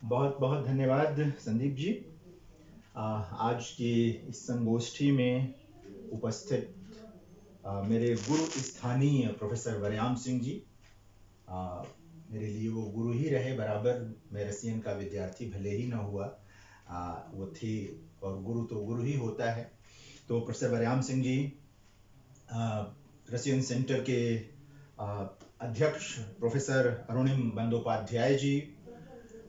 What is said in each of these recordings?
बहुत बहुत धन्यवाद संदीप जी। आज की इस संगोष्ठी में उपस्थित मेरे गुरु स्थानीय प्रोफेसर वरयाम सिंह जी, मेरे लिए वो गुरु ही रहे बराबर। मैं रसियन का विद्यार्थी भले ही ना हुआ, वो थे, और गुरु तो गुरु ही होता है। तो professor Varyam Singh ji Russian centre के अध्यक्ष, प्रोफेसर अरुणिम बंदोपाध्याय जी,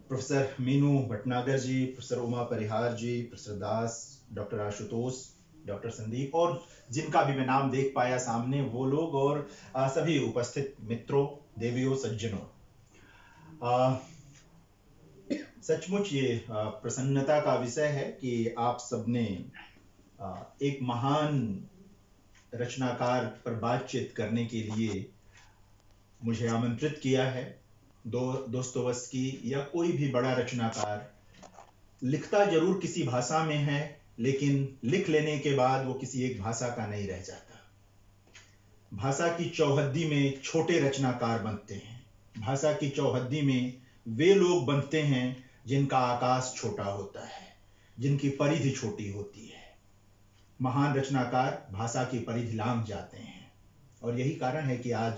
प्रोफेसर मीनू भटनागर जी, प्रोफेसर उमा परिहार जी, प्रोफेसर दास, डॉक्टर आशुतोष, डॉक्टर संदीप, और जिनका भी मैं नाम देख पाया सामने वो लोग, और सभी उपस्थित मित्रों, देवियों, सज्जनों, सचमुच ये प्रसन्नता का विषय है कि आप सबने एक महान रचनाकार पर बातचीत करने के लिए मुझे आमंत्रित किया है। दोस्तोवस्की या कोई भी बड़ा रचनाकार लिखता जरूर किसी भाषा में है, लेकिन लिख लेने के बाद वो किसी एक भाषा का नहीं रह जाता। भाषा की चौहद्दी में छोटे रचनाकार बनते हैं। भाषा की चौहद्दी में वे लोग बनते हैं जिनका आकाश छोटा होता है, जिनकी परिधि छोटी होती है। महान रचनाकार भाषा की परिधि लांघ जाते हैं, और यही कारण है कि आज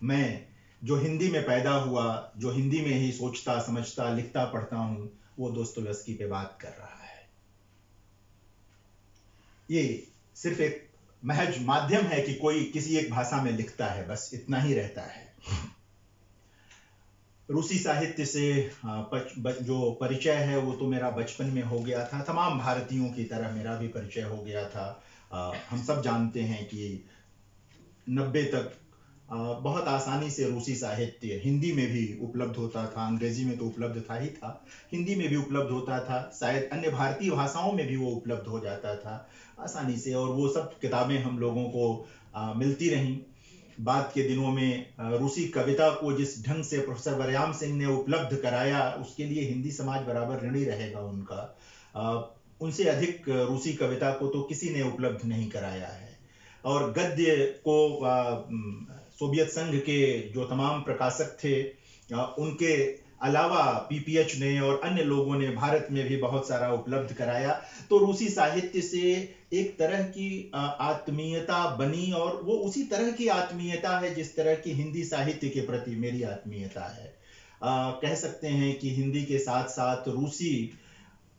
मैं जो हिंदी में पैदा हुआ, जो हिंदी में ही सोचता, समझता, लिखता, पढ़ता हूं, वो दोस्तोयेवस्की पे बात कर रहा है। ये सिर्फ एक महज माध्यम है कि कोई किसी एक भाषा में लिखता है, बस इतना ही रहता है। रूसी साहित्य से जो परिचय है वो तो मेरा बचपन में हो गया था। तमाम भारतीयों की तरह मेरा भी परिचय हो गया था। हम सब जानते हैं कि 90 तक बहुत आसानी से रूसी साहित्य हिंदी में भी उपलब्ध होता था। अंग्रेजी में तो उपलब्ध था ही था, हिंदी में भी उपलब्ध होता था, शायद अन्य भारतीय भाषाओं में भी वो उपलब्ध हो जाता था आसानी से, और वो सब किताबें हम लोगों को मिलती रहीं। बाद के दिनों में रूसी कविता को जिस ढंग से प्रोफेसर वरयाम सिंह ने उपलब्ध कराया, उसके लिए हिंदी समाज बराबर ऋणी रहेगा उनका। उनसे अधिक रूसी कविता को तो किसी ने उपलब्ध नहीं कराया है। और गद्य को सोवियत संघ के जो तमाम प्रकाशक थे, उनके अलावा पीपीएच ने और अन्य लोगों ने भारत में भी बहुत सारा उपलब्ध कराया। तो रूसी साहित्य से एक तरह की आत्मीयता बनी, और वो उसी तरह की आत्मीयता है जिस तरह की हिंदी साहित्य के प्रति मेरी आत्मीयता है। कह सकते हैं कि हिंदी के साथ साथ रूसी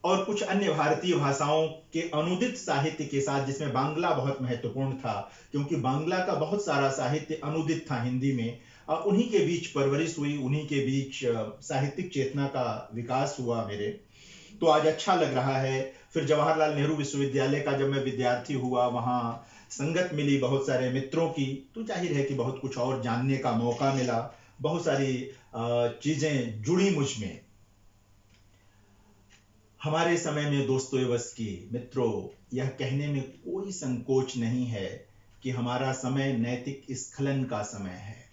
और कुछ अन्य भारतीय भाषाओं के अनुदित साहित्य के साथ, जिसमें बांग्ला बहुत महत्वपूर्ण था, क्योंकि बांग्ला का बहुत सारा साहित्य अनुदित था हिंदी में। उन्हीं के बीच परवरिश हुई, उन्हीं के बीच साहित्यिक चेतना का विकास हुआ मेरे। तो आज अच्छा लग रहा है। फिर जवाहरलाल नेहरू विश्वविद्यालय का जब मैं विद्यार्थी हुआ, वहाँ संगत मिली बहुत सारे मित्रों की, तो जाहिर है कि बहुत कुछ और जानने का मौका मिला, बहुत सारी चीजें जुड़ी मुझ में। हमारे समय में दोस्तोयेवस्की, मित्रों, यह कहने में कोई संकोच नहीं है कि हमारा समय नैतिक स्खलन का समय है।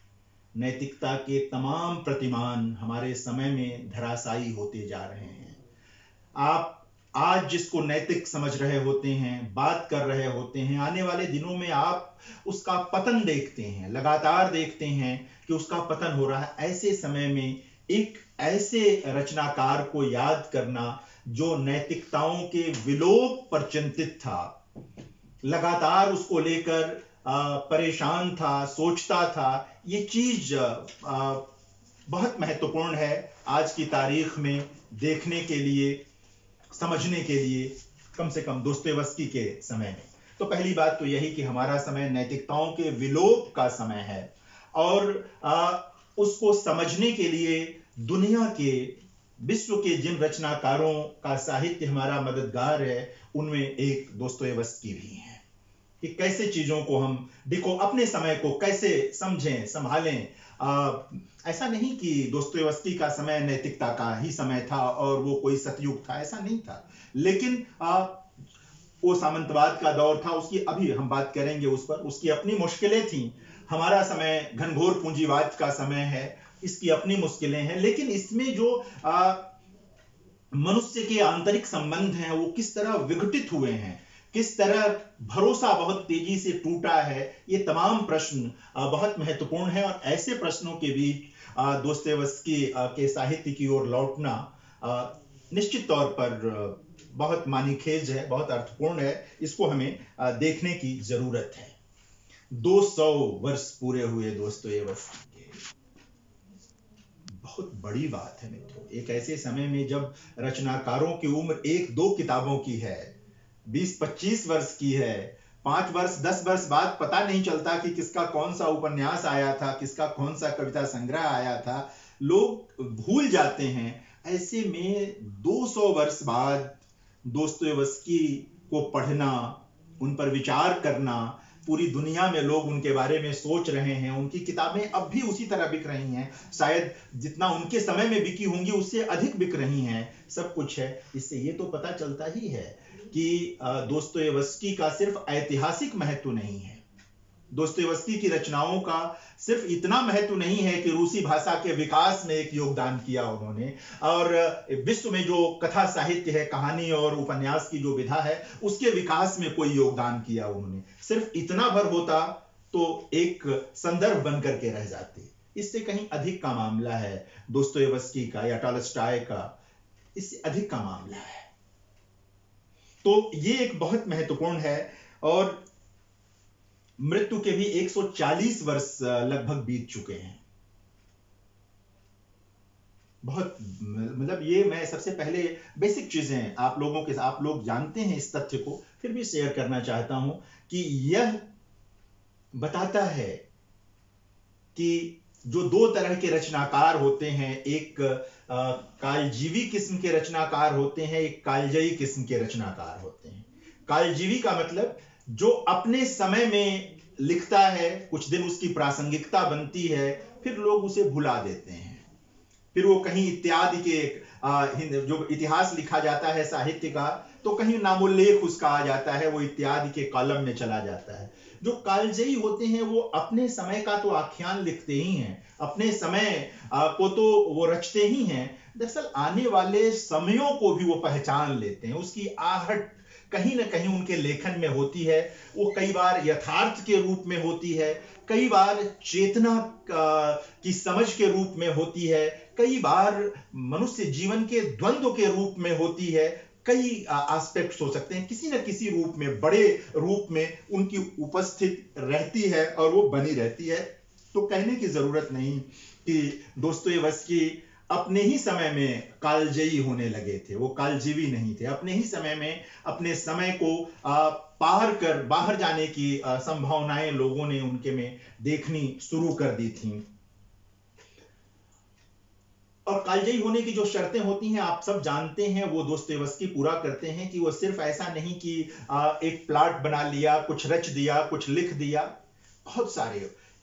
नैतिकता के तमाम प्रतिमान हमारे समय में धराशायी होते जा रहे हैं। आप आज जिसको नैतिक समझ रहे होते हैं, बात कर रहे होते हैं, आने वाले दिनों में आप उसका पतन देखते हैं, लगातार देखते हैं कि उसका पतन हो रहा है। ऐसे समय में एक ऐसे रचनाकार को याद करना जो नैतिकताओं के विलोप पर चिंतित था, लगातार उसको लेकर परेशान था, सोचता था, ये चीज बहुत महत्वपूर्ण है आज की तारीख में देखने के लिए, समझने के लिए, कम से कम दोस्तोयेवस्की के समय में। तो पहली बात तो यही कि हमारा समय नैतिकताओं के विलोप का समय है, और उसको समझने के लिए दुनिया के, विश्व के जिन रचनाकारों का साहित्य हमारा मददगार है, उनमें एक दोस्तोयेवस्की भी है कि कैसे चीजों को हम देखो, अपने समय को कैसे समझें, संभालें। ऐसा नहीं कि दोस्तोयेवस्की का समय नैतिकता का ही समय था और वो कोई सतयुग था, ऐसा नहीं था। लेकिन वो सामंतवाद का दौर था, उसकी अभी हम बात करेंगे उस पर, उसकी अपनी मुश्किलें थीं। हमारा समय घनघोर पूंजीवाद का समय है, इसकी अपनी मुश्किलें हैं। लेकिन इसमें जो मनुष्य के आंतरिक संबंध हैं वो किस तरह विघटित हुए हैं, किस तरह भरोसा बहुत तेजी से टूटा है, ये तमाम प्रश्न बहुत महत्वपूर्ण है। और ऐसे प्रश्नों के बीच दोस्तोयेवस्की के साहित्य की ओर लौटना निश्चित तौर पर बहुत मानीखेज है, बहुत अर्थपूर्ण है। इसको हमें देखने की जरूरत है। 200 वर्ष पूरे हुए दोस्तोयेवस्की के, बहुत बड़ी बात है मित्रों। एक ऐसे समय में जब रचनाकारों की उम्र 1-2 किताबों की है, 20-25 वर्ष की है, 5 वर्ष 10 वर्ष बाद पता नहीं चलता कि किसका कौन सा उपन्यास आया था, किसका कौन सा कविता संग्रह आया था, लोग भूल जाते हैं। ऐसे में 200 वर्ष बाद दोस्तोयेवस्की को पढ़ना, उन पर विचार करना, पूरी दुनिया में लोग उनके बारे में सोच रहे हैं, उनकी किताबें अब भी उसी तरह बिक रही हैं, शायद जितना उनके समय में बिकी होंगी उससे अधिक बिक रही हैं, सब कुछ है। इससे ये तो पता चलता ही है कि दोस्तोयेवस्की का सिर्फ ऐतिहासिक महत्व नहीं है, दोस्तोयेवस्की की रचनाओं का सिर्फ इतना महत्व नहीं है कि रूसी भाषा के विकास में एक योगदान किया उन्होंने, और विश्व में जो कथा साहित्य है, कहानी और उपन्यास की जो विधा है, उसके विकास में कोई योगदान किया उन्होंने। सिर्फ इतना भर होता तो एक संदर्भ बन करके रह जाते। इससे कहीं अधिक का मामला है दोस्तोयेवस्की का या टॉलस्टॉय का, इससे अधिक का मामला है। तो ये एक बहुत महत्वपूर्ण है। और मृत्यु के भी 140 वर्ष लगभग बीत चुके हैं। बहुत मतलब ये मैं सबसे पहले बेसिक चीजें आप लोग जानते हैं इस तथ्य को, फिर भी शेयर करना चाहता हूं कि यह बताता है कि जो 2 तरह के रचनाकार होते हैं, एक कालजीवी किस्म के रचनाकार होते हैं, एक कालजयी किस्म के रचनाकार होते हैं। कालजीवी का मतलब जो अपने समय में लिखता है, कुछ दिन उसकी प्रासंगिकता बनती है, फिर लोग उसे भुला देते हैं। फिर वो कहीं इत्यादि के जो इतिहास लिखा जाता है साहित्य का, तो कहीं नामोल्लेख उसका आ जाता है, वो इत्यादि के कॉलम में चला जाता है। जो कालजयी होते हैं वो अपने समय का तो आख्यान लिखते ही हैं, अपने समय को तो वो रचते ही हैं, दरअसल आने वाले समयों को भी वो पहचान लेते हैं। उसकी आहट कहीं ना कहीं उनके लेखन में होती है। वो कई बार यथार्थ के रूप में होती है, कई बार चेतना की समझ के रूप में होती है, कई बार मनुष्य जीवन के द्वंद्व के रूप में होती है। कई एस्पेक्ट्स हो सकते हैं, किसी न किसी रूप में, बड़े रूप में उनकी उपस्थित रहती है और वो बनी रहती है। तो कहने की जरूरत नहीं कि दोस्तोयेवस्की अपने ही समय में कालजयी होने लगे थे, वो कालजीवी नहीं थे। अपने ही समय में अपने समय को पार कर बाहर जाने की संभावनाएं लोगों ने उनके में देखनी शुरू कर दी थी। और कालजयी होने की जो शर्तें होती हैं आप सब जानते हैं, वो दोस्तोयेवस्की पूरा करते हैं कि वो सिर्फ ऐसा नहीं कि एक प्लॉट बना लिया, कुछ रच दिया, कुछ लिख दिया।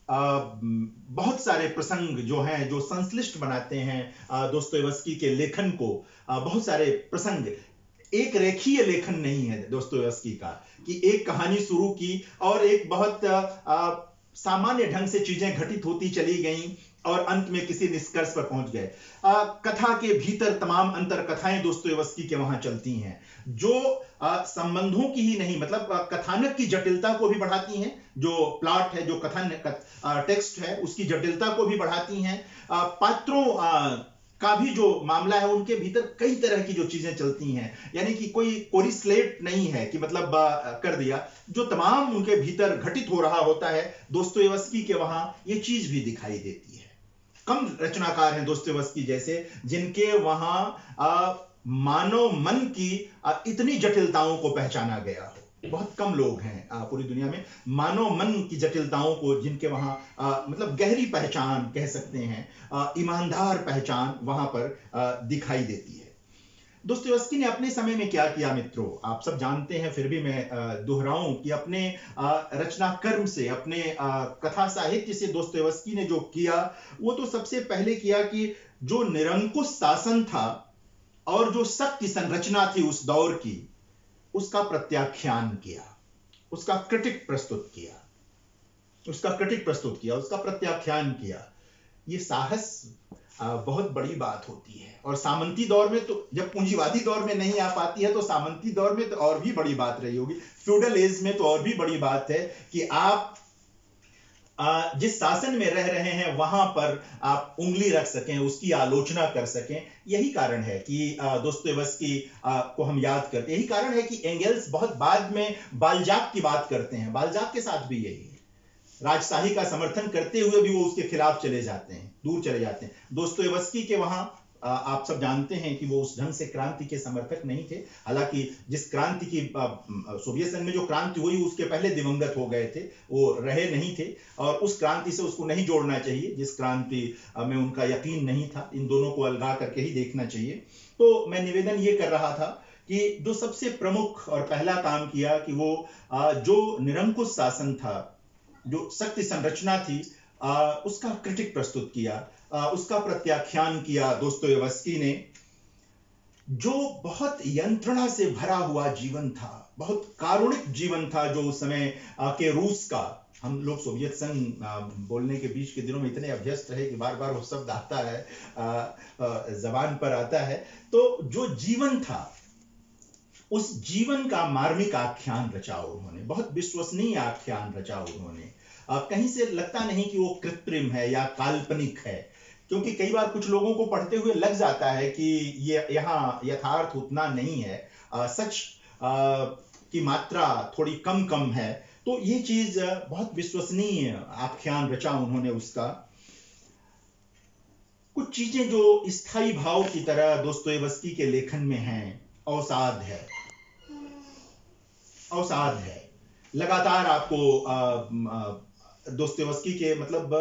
बहुत सारे प्रसंग जो हैं, जो संश्लिष्ट बनाते हैं दोस्तोयेवस्की के लेखन को। बहुत सारे प्रसंग, एक रेखीय लेखन नहीं है दोस्तोयेवस्की का कि एक कहानी शुरू की और एक बहुत सामान्य ढंग से चीजें घटित होती चली गईं और अंत में किसी निष्कर्ष पर पहुंच गए। कथा के भीतर तमाम अंतर कथाएं दोस्तोयेवस्की के वहां चलती हैं, जो संबंधों की ही नहीं, मतलब कथानक की जटिलता को भी बढ़ाती हैं। जो प्लॉट है, जो कथन टेक्स्ट है, उसकी जटिलता को भी बढ़ाती हैं। पात्रों का भी जो मामला है, उनके भीतर कई तरह की जो चीजें चलती हैं, यानी कि कोई कोरिस्लेट नहीं है कि मतलब कर दिया। जो तमाम उनके भीतर घटित हो रहा होता है, दोस्तोयेवस्की के वहां ये चीज भी दिखाई देती है। कम रचनाकार हैं दोस्तोयेवस्की जैसे, जिनके वहां मानव मन की इतनी जटिलताओं को पहचाना गया हो। बहुत कम लोग हैं पूरी दुनिया में मानव मन की जटिलताओं को, जिनके वहां मतलब गहरी पहचान कह सकते हैं, ईमानदार पहचान वहां पर दिखाई देती है। दोस्तोयेवस्की ने अपने समय में क्या किया मित्रों, आप सब जानते हैं, फिर भी मैं दोहराऊं कि अपने रचना कर्म से, अपने कथा साहित्य से दोस्तोयेवस्की ने जो किया, वो तो सबसे पहले किया कि जो निरंकुश शासन था और जो शक्ति संरचना थी उस दौर की, उसका प्रत्याख्यान किया, उसका क्रिटिक प्रस्तुत किया, उसका प्रत्याख्यान किया। ये साहस बहुत बड़ी बात होती है। और सामंती दौर में तो, जब पूंजीवादी दौर में नहीं आ पाती है तो सामंती दौर में तो और भी बड़ी बात रही होगी। फ्यूडल एज में तो और भी बड़ी बात है कि आप जिस शासन में रह रहे हैं वहां पर आप उंगली रख सकें, उसकी आलोचना कर सकें। यही कारण है कि दोस्तोयेवस्की को हम याद करते हैं। यही कारण है कि एंगेल्स बहुत बाद में बाल्जाक की बात करते हैं। बाल्जाक के साथ भी यही है, राजशाही का समर्थन करते हुए भी वो उसके खिलाफ चले जाते हैं, दूर चले जाते हैं। दोस्तोयेवस्की के वहां आप सब जानते हैं कि वो उस ढंग से क्रांति के समर्थक नहीं थे। हालांकि जिस क्रांति की सोवियत संघ में जो क्रांति हुई उसके पहले दिवंगत हो गए थे, वो रहे नहीं थे, और उस क्रांति से उसको नहीं जोड़ना चाहिए जिस क्रांति में उनका यकीन नहीं था। इन दोनों को अलगा करके ही देखना चाहिए। तो मैं निवेदन ये कर रहा था कि जो सबसे प्रमुख और पहला काम किया कि वो जो निरंकुश शासन था, जो शक्ति संरचना थी, उसका क्रिटिक प्रस्तुत किया, उसका प्रत्याख्यान किया दोस्तोयेवस्की ने। जो बहुत यंत्रणा से भरा हुआ जीवन था, बहुत कारुणिक जीवन था जो उस समय के रूस का, हम लोग सोवियत संघ बोलने के बीच के दिनों में इतने अभ्यस्त रहे कि बार बार वो शब्द आता है, जबान पर आता है। तो जो जीवन था, उस जीवन का मार्मिक आख्यान रचा उन्होंने, बहुत विश्वसनीय आख्यान रचा उन्होंने। कहीं से लगता नहीं कि वो कृत्रिम है या काल्पनिक है, क्योंकि कई बार कुछ लोगों को पढ़ते हुए लग जाता है कि ये यहाँ यथार्थ उतना नहीं है, सच की मात्रा थोड़ी कम कम है। तो ये चीज बहुत विश्वसनीय आख्यान रचा उन्होंने उसका। कुछ चीजें जो स्थायी भाव की तरह दोस्तोयेवस्की के लेखन में हैं, अवसाद है, अवसाद है। लगातार आपको दोस्तोयेवस्की के मतलब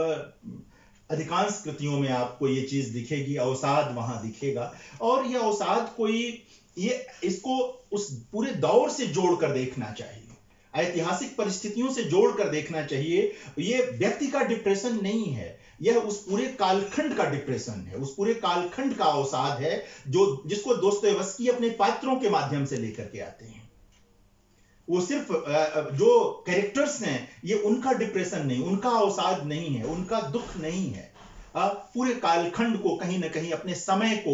अधिकांश कृतियों में आपको ये चीज दिखेगी, अवसाद वहां दिखेगा। और ये अवसाद कोई, ये इसको उस पूरे दौर से जोड़कर देखना चाहिए, ऐतिहासिक परिस्थितियों से जोड़कर देखना चाहिए। ये व्यक्ति का डिप्रेशन नहीं है, यह उस पूरे कालखंड का डिप्रेशन है, उस पूरे कालखंड का अवसाद है, जो जिसको दोस्तोयेवस्की अपने पात्रों के माध्यम से लेकर के आते हैं। वो सिर्फ जो कैरेक्टर्स हैं, ये उनका डिप्रेशन नहीं, उनका अवसाद नहीं है, उनका दुख नहीं है। पूरे कालखंड को कहीं ना कहीं, अपने समय को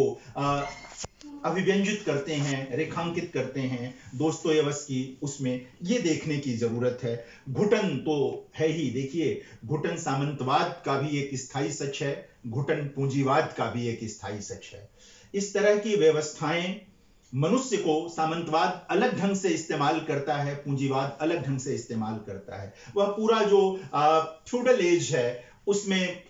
अभिव्यंजित करते हैं, रेखांकित करते हैं दोस्तोयेवस्की। उसमें ये देखने की जरूरत है। घुटन तो है ही, देखिए, घुटन सामंतवाद का भी एक स्थायी सच है, घुटन पूंजीवाद का भी एक स्थायी सच है। इस तरह की व्यवस्थाएं, मनुष्य को सामंतवाद अलग ढंग से इस्तेमाल करता है, पूंजीवाद अलग ढंग से इस्तेमाल करता है। वह पूरा जो फ्यूडल एज है, उसमें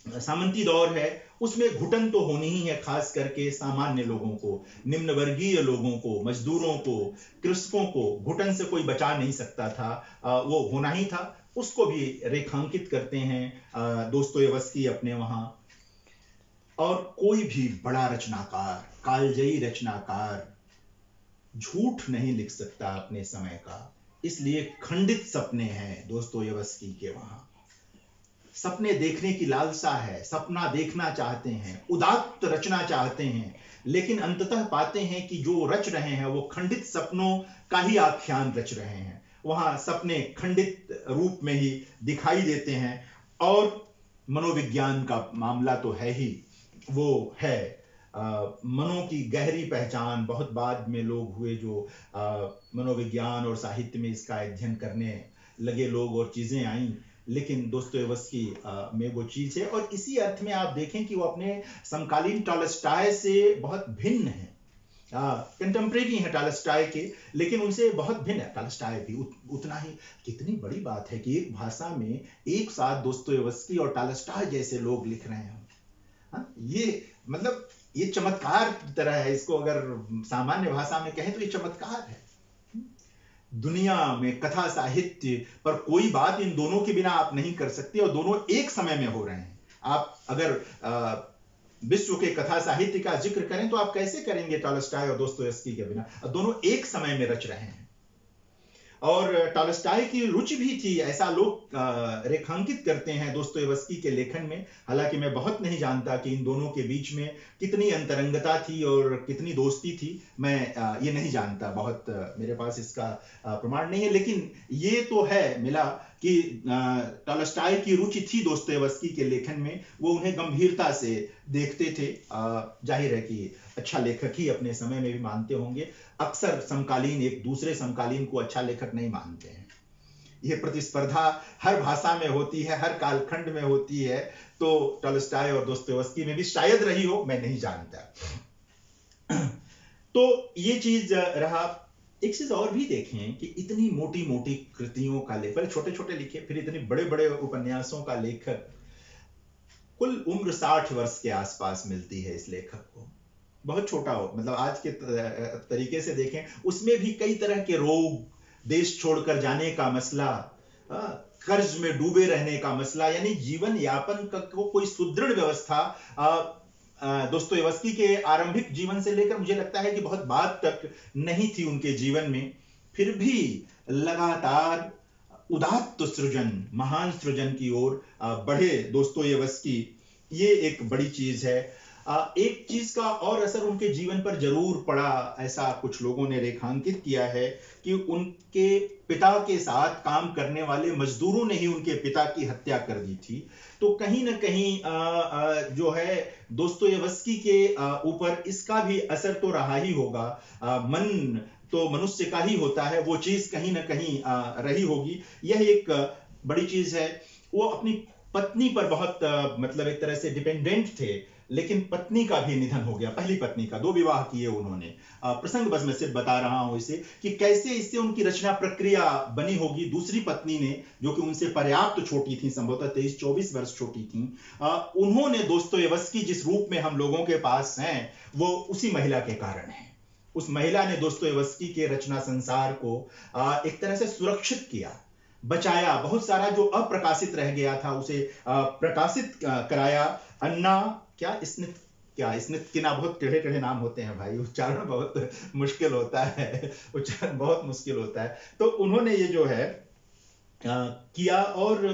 सामंती दौर है, उसमें घुटन तो होनी ही है, खास करके सामान्य लोगों को, निम्न वर्गीय लोगों को, मजदूरों को, कृषकों को घुटन से कोई बचा नहीं सकता था, वो होना ही था। उसको भी रेखांकित करते हैं दोस्तोयेवस्की अपने वहां। और कोई भी बड़ा रचनाकार, कालजयी रचनाकार झूठ नहीं लिख सकता अपने समय का, इसलिए खंडित सपने हैं दोस्तोयेवस्की के वहां। सपने देखने की लालसा है, सपना देखना चाहते हैं, उदात्त रचना चाहते हैं, लेकिन अंततः पाते हैं कि जो रच रहे हैं वो खंडित सपनों का ही आख्यान रच रहे हैं। वहां सपने खंडित रूप में ही दिखाई देते हैं। और मनोविज्ञान का मामला तो है ही, वो है मनों की गहरी पहचान। बहुत बाद में लोग हुए जो मनोविज्ञान और साहित्य में इसका अध्ययन करने लगे लोग, और चीजें आई, लेकिन दोस्तोयेवस्की में वो चीज है। और इसी अर्थ में आप देखें कि वो अपने समकालीन टॉलस्टॉय से बहुत भिन्न है, कंटेम्प्रेरी है टॉलस्टॉय के, लेकिन उनसे बहुत भिन्न है। टॉलस्टॉय भी उतना ही, कितनी बड़ी बात है कि एक भाषा में एक साथ दोस्तोयेवस्की और टॉलस्टॉय जैसे लोग लिख रहे हैं। ये मतलब ये चमत्कार की तरह है, इसको अगर सामान्य भाषा में कहें तो ये चमत्कार है। दुनिया में कथा साहित्य पर कोई बात इन दोनों के बिना आप नहीं कर सकते, और दोनों एक समय में हो रहे हैं। आप अगर विश्व के कथा साहित्य का जिक्र करें तो आप कैसे करेंगे टॉलस्टॉय और दोस्तोयेवस्की के बिना? दोनों एक समय में रच रहे हैं। और टॉलस्टॉय की रुचि भी थी, ऐसा लोग रेखांकित करते हैं दोस्तोयेवस्की के लेखन में। हालांकि मैं बहुत नहीं जानता कि इन दोनों के बीच में कितनी अंतरंगता थी और कितनी दोस्ती थी, मैं ये नहीं जानता, बहुत मेरे पास इसका प्रमाण नहीं है। लेकिन ये तो है मिला कि टॉलस्टॉय की रुचि थी दोस्तोयेवस्की के लेखन में, वो उन्हें गंभीरता से देखते थे। जाहिर है कि अच्छा लेखक ही अपने समय में भी मानते होंगे। अक्सर समकालीन एक दूसरे समकालीन को अच्छा लेखक नहीं मानते हैं। ये प्रतिस्पर्धा हर भाषा में होती है, हर कालखंड में होती है। तो टॉलस्टॉय और दोस्तोयेवस्की में भी शायद रही हो, मैं नहीं जानता। तो ये चीज रहा। एक चीज और भी देखें कि इतनी मोटी मोटी कृतियों का लेखक, पहले छोटे छोटे लिखे, फिर इतने बड़े बड़े उपन्यासों का लेखक, कुल उम्र 60 वर्ष के आसपास मिलती है इस लेखक को। बहुत छोटा हो, मतलब आज के तरीके से देखें, उसमें भी कई तरह के रोग, देश छोड़कर जाने का मसला, कर्ज में डूबे रहने का मसला, यानी जीवन यापन को कोई सुदृढ़ व्यवस्था दोस्तोयेवस्की के आरंभिक जीवन से लेकर मुझे लगता है कि बहुत बाद तक नहीं थी उनके जीवन में। फिर भी लगातार उदात्त सृजन, महान सृजन की ओर बढ़े दोस्तोयेवस्की, ये एक बड़ी चीज है। एक चीज का और असर उनके जीवन पर जरूर पड़ा, ऐसा कुछ लोगों ने रेखांकित किया है कि उनके पिता के साथ काम करने वाले मजदूरों ने ही उनके पिता की हत्या कर दी थी। तो कहीं ना कहीं जो है दोस्तोयेवस्की के ऊपर इसका भी असर तो रहा ही होगा। मन तो मनुष्य का ही होता है, वो चीज कहीं ना कहीं रही होगी। यह एक बड़ी चीज है। वो अपनी पत्नी पर बहुत मतलब एक तरह से डिपेंडेंट थे, लेकिन पत्नी का भी निधन हो गया, पहली पत्नी का। 2 विवाह किए उन्होंने। प्रसंग बस मैं सिर्फ बता रहा हूं इसे, कि कैसे इससे उनकी रचना प्रक्रिया बनी होगी। दूसरी पत्नी ने, जो कि उनसे पर्याप्त छोटी थी, संभवतः 23-24 वर्ष छोटी थी, उन्होंने दोस्तोयेवस्की जिस रूप में हम लोगों के पास हैं, वो उसी महिला के कारण है। उस महिला ने दोस्तोयेवस्की के रचना संसार को एक तरह से सुरक्षित किया, बचाया। बहुत सारा जो अप्रकाशित रह गया था उसे प्रकाशित कराया। अन्ना स्नित्किना, बहुत टेढ़े टेढ़े नाम होते हैं भाई, उच्चारण बहुत मुश्किल होता है, उच्चारण बहुत मुश्किल होता है। तो उन्होंने ये जो है किया। और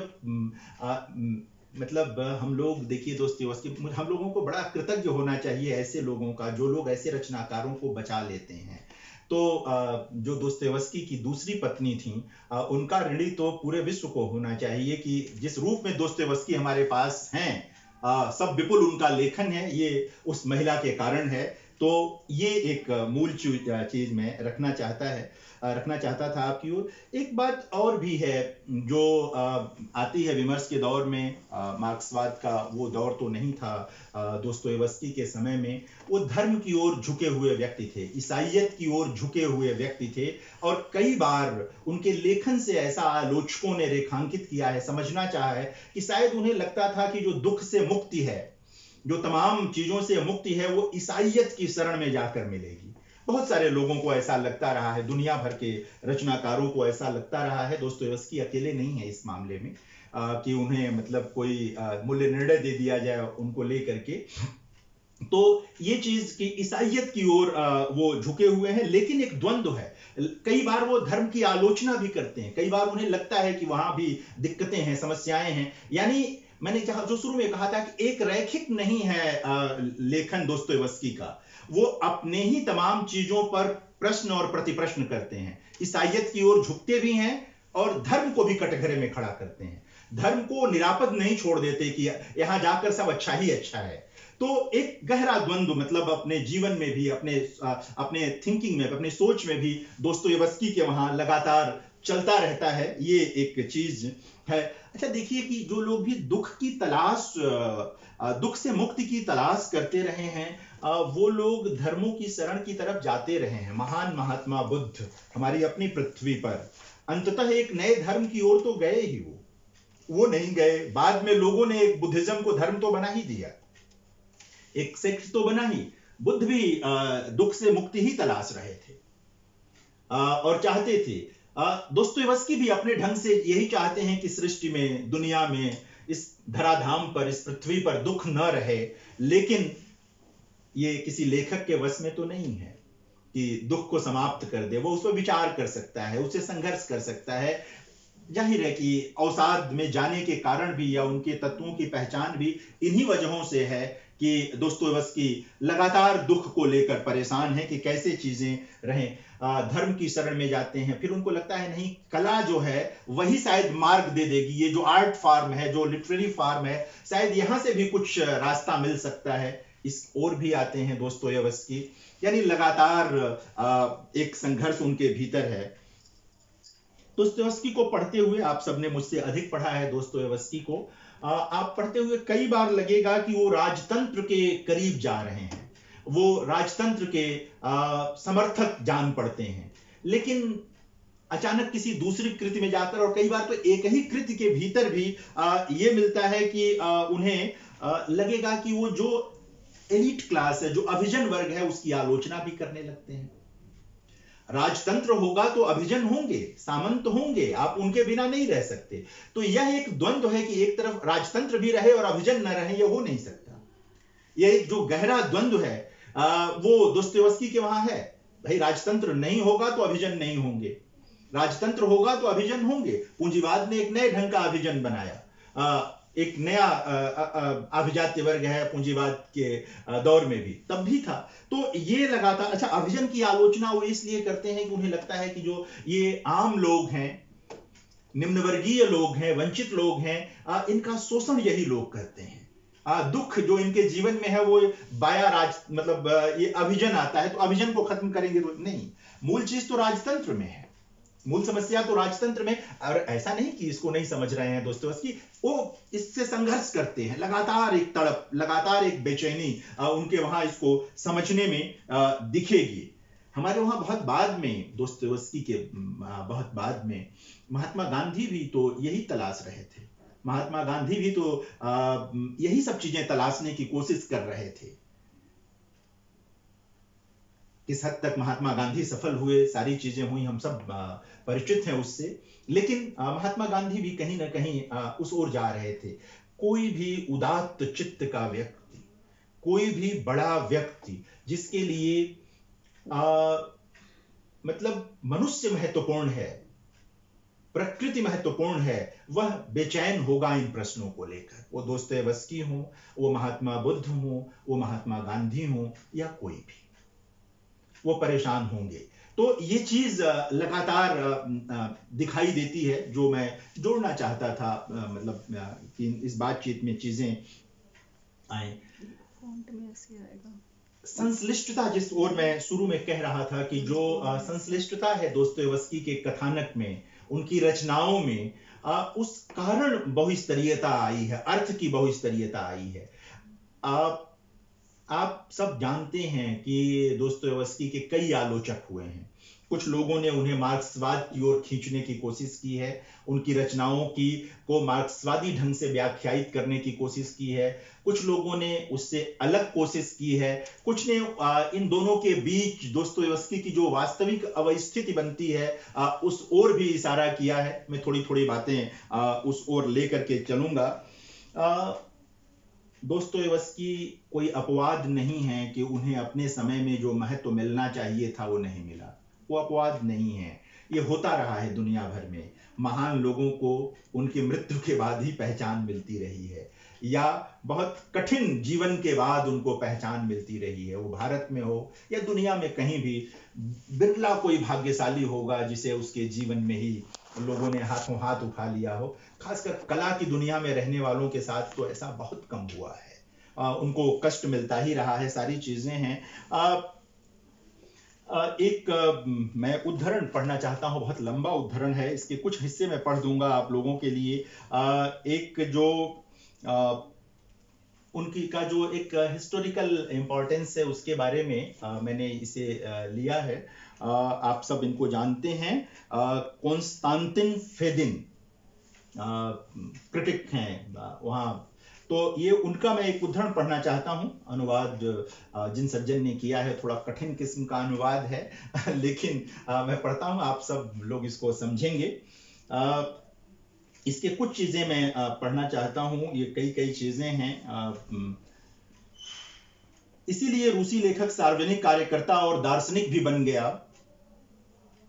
मतलब हम लोग देखिए दोस्तोयेवस्की, हम लोगों को बड़ा कृतज्ञ होना चाहिए ऐसे लोगों का, जो लोग ऐसे रचनाकारों को बचा लेते हैं। तो जो दोस्तोयेवस्की की दूसरी पत्नी थी, उनका ऋणी तो पूरे विश्व को होना चाहिए कि जिस रूप में दोस्तोयेवस्की हमारे पास हैं, सब विपुल उनका लेखन है, ये उस महिला के कारण है। तो ये एक मूल चीज में रखना चाहता था आपकी ओर। एक बात और भी है जो आती है विमर्श के दौर में। मार्क्सवाद का वो दौर तो नहीं था दोस्तोयेवस्की के समय में। वो धर्म की ओर झुके हुए व्यक्ति थे, ईसाइयत की ओर झुके हुए व्यक्ति थे। और कई बार उनके लेखन से ऐसा आलोचकों ने रेखांकित किया है, समझना चाहा है, कि शायद उन्हें लगता था कि जो दुख से मुक्ति है, जो तमाम चीजों से मुक्ति है, वो ईसाइयत की शरण में जाकर मिलेगी। बहुत सारे लोगों को ऐसा लगता रहा है, दुनिया भर के रचनाकारों को ऐसा लगता रहा है। दोस्तोयेवस्की अकेले नहीं है इस मामले में कि उन्हें मतलब कोई मूल्य निर्णय दे दिया जाए उनको लेकर के। तो ये चीज की ईसाइयत की ओर वो झुके हुए हैं, लेकिन एक द्वंद्व है। कई बार वो धर्म की आलोचना भी करते हैं, कई बार उन्हें लगता है कि वहां भी दिक्कतें हैं, समस्याएं हैं। यानी मैंने जो शुरू में कहा था कि एक रैखिक नहीं है लेखन दोस्तोयेवस्की का। वो अपने ही तमाम चीजों पर प्रश्न और प्रतिप्रश्न करते हैं, ईसाइयत की ओर झुकते भी हैं और धर्म को भी कटघरे में खड़ा करते हैं। धर्म को निरापद नहीं छोड़ देते कि यहां जाकर सब अच्छा ही अच्छा है। तो एक गहरा द्वंद्व, मतलब अपने जीवन में भी, अपने थिंकिंग में, अपने सोच में भी दोस्तोयेवस्की के वहां लगातार चलता रहता है। ये एक चीज है। अच्छा देखिए कि जो लोग भी दुख से मुक्ति की तलाश करते रहे हैं, वो लोग धर्मों की शरण की तरफ जाते रहे हैं। महान महात्मा बुद्ध हमारी अपनी पृथ्वी पर अंततः एक नए धर्म की ओर तो गए ही, वो नहीं गए। बाद में लोगों ने एक बुद्धिज्म को धर्म तो बना ही दिया, एक सेक्ट तो बना ही। बुद्ध भी दुख से मुक्ति ही तलाश रहे थे और चाहते थे। दोस्तोयेवस्की भी अपने ढंग से यही चाहते हैं कि सृष्टि में, दुनिया में, इस धराधाम पर, इस पृथ्वी पर दुख न रहे। लेकिन ये किसी लेखक के वश में तो नहीं है कि दुख को समाप्त कर दे। वो उस पर विचार कर सकता है, उससे संघर्ष कर सकता है। जाहिर है कि अवसाद में जाने के कारण भी, या उनके तत्वों की पहचान भी इन्हीं वजहों से है कि दोस्तोयेवस्की लगातार दुख को लेकर परेशान है कि कैसे चीजें रहें। धर्म की शरण में जाते हैं, फिर उनको लगता है नहीं, कला जो है वही शायद मार्ग दे देगी, ये जो आर्ट फॉर्म है, जो लिटरेरी फॉर्म है, शायद यहां से भी कुछ रास्ता मिल सकता है। इस ओर भी आते हैं दोस्तोयेवस्की, यानी लगातार एक संघर्ष उनके भीतर है। दोस्तोयेवस्की को पढ़ते हुए, आप सबने मुझसे अधिक पढ़ा है दोस्तोयेवस्की को, आप पढ़ते हुए कई बार लगेगा कि वो राजतंत्र के करीब जा रहे हैं, वो राजतंत्र के समर्थक जान पड़ते हैं, लेकिन अचानक किसी दूसरी कृति में जाकर, और कई बार तो एक ही कृति के भीतर भी ये मिलता है कि उन्हें लगेगा कि वो जो एलीट क्लास है, जो अभिजन वर्ग है, उसकी आलोचना भी करने लगते हैं। राजतंत्र होगा तो अभिजन होंगे, सामंत होंगे, आप उनके बिना नहीं रह सकते। तो यह एक द्वंद्व है कि एक तरफ राजतंत्र भी रहे और अभिजन न रहे, यह हो नहीं सकता। यह एक जो गहरा द्वंद्व है वो दोस्तोयेवस्की के वहां है। भाई, राजतंत्र नहीं होगा तो अभिजन नहीं होंगे, राजतंत्र होगा तो अभिजन होंगे। पूंजीवाद ने एक नए ढंग का अभिजन बनाया, एक नया अभिजात्य वर्ग है पूंजीवाद के दौर में भी, तब भी था। तो ये लगातार, अच्छा, अभिजन की आलोचना वो इसलिए करते हैं कि उन्हें लगता है कि जो ये आम लोग हैं, निम्नवर्गीय लोग हैं, वंचित लोग हैं, इनका शोषण यही लोग करते हैं। दुख जो इनके जीवन में है वो बाया राज, मतलब ये अभिजन आता है तो अभिजन को खत्म करेंगे तो नहीं, मूल चीज तो राजतंत्र में है, मूल समस्या तो राजतंत्र में। और ऐसा नहीं कि इसको नहीं समझ रहे हैं दोस्तोयेवस्की, वो इससे संघर्ष करते हैं, लगातार एक तड़प, लगातार एक बेचैनी उनके वहां इसको समझने में दिखेगी। हमारे वहां बहुत बाद में, दोस्तोयेवस्की के बहुत बाद में, महात्मा गांधी भी तो यही तलाश रहे थे। महात्मा गांधी भी तो यही सब चीजें तलाशने की कोशिश कर रहे थे। किस हद तक महात्मा गांधी सफल हुए, सारी चीजें हुई, हम सब परिचित हैं उससे, लेकिन महात्मा गांधी भी कहीं ना कहीं उस ओर जा रहे थे। कोई भी उदात्त चित्त का व्यक्ति, कोई भी बड़ा व्यक्ति जिसके लिए मतलब मनुष्य महत्वपूर्ण है, प्रकृति महत्वपूर्ण है, वह बेचैन होगा इन प्रश्नों को लेकर। वो दोस्तोयेवस्की हो, वो महात्मा बुद्ध हो, वो महात्मा गांधी हो, या कोई भी, वो परेशान होंगे। तो ये चीज लगातार दिखाई देती है, जो मैं जोड़ना चाहता था, मतलब कि इस बातचीत में चीजें आए। संश्लिष्टता, जिस ओर मैं शुरू में कह रहा था कि जो संश्लिष्टता है दोस्तोयेवस्की के कथानक में, उनकी रचनाओं में, उस कारण बहुस्तरीयता आई है, अर्थ की बहुस्तरीयता आई है। आप सब जानते हैं कि दोस्तोयेवस्की के कई आलोचक हुए हैं। कुछ लोगों ने उन्हें मार्क्सवाद की ओर खींचने की कोशिश की है, उनकी रचनाओं को मार्क्सवादी ढंग से व्याख्यायित करने की कोशिश की है। कुछ लोगों ने उससे अलग कोशिश की है। कुछ ने इन दोनों के बीच दोस्तोयेवस्की की जो वास्तविक अवस्थिति बनती है उस ओर भी इशारा किया है। मैं थोड़ी थोड़ी बातें उस ओर लेकर के चलूंगा। दोस्तोयेवस्की कोई अपवाद नहीं है कि उन्हें अपने समय में जो महत्व मिलना चाहिए था वो नहीं मिला। वो अपवाद नहीं है, ये होता रहा है दुनिया भर में। महान लोगों को उनकी मृत्यु के बाद ही पहचान मिलती रही है, या बहुत कठिन जीवन के बाद उनको पहचान मिलती रही है। वो भारत में हो या दुनिया में कहीं भी, बिरला कोई भाग्यशाली होगा जिसे उसके जीवन में ही लोगों ने हाथों हाथ उठा लिया हो। खासकर कला की दुनिया में रहने वालों के साथ तो ऐसा बहुत कम हुआ है। उनको कष्ट मिलता ही रहा है, सारी चीजें हैं। एक मैं उद्धरण पढ़ना चाहता हूं, बहुत लंबा उद्धरण है, इसके कुछ हिस्से मैं पढ़ दूंगा आप लोगों के लिए। एक जो उनकी का जो एक हिस्टोरिकल इम्पोर्टेंस है उसके बारे में मैंने इसे लिया है। आप सब इनको जानते हैं। कॉन्स्टेंटिन फेदिन क्रिटिक हैं वहाँ, तो ये उनका मैं एक उद्धरण पढ़ना चाहता हूँ। अनुवाद जिन सज्जन ने किया है थोड़ा कठिन किस्म का अनुवाद है लेकिन मैं पढ़ता हूँ, आप सब लोग इसको समझेंगे। इसके कुछ चीजें मैं पढ़ना चाहता हूँ, ये कई चीजें हैं। इसीलिए रूसी लेखक सार्वजनिक कार्यकर्ता और दार्शनिक भी बन गया,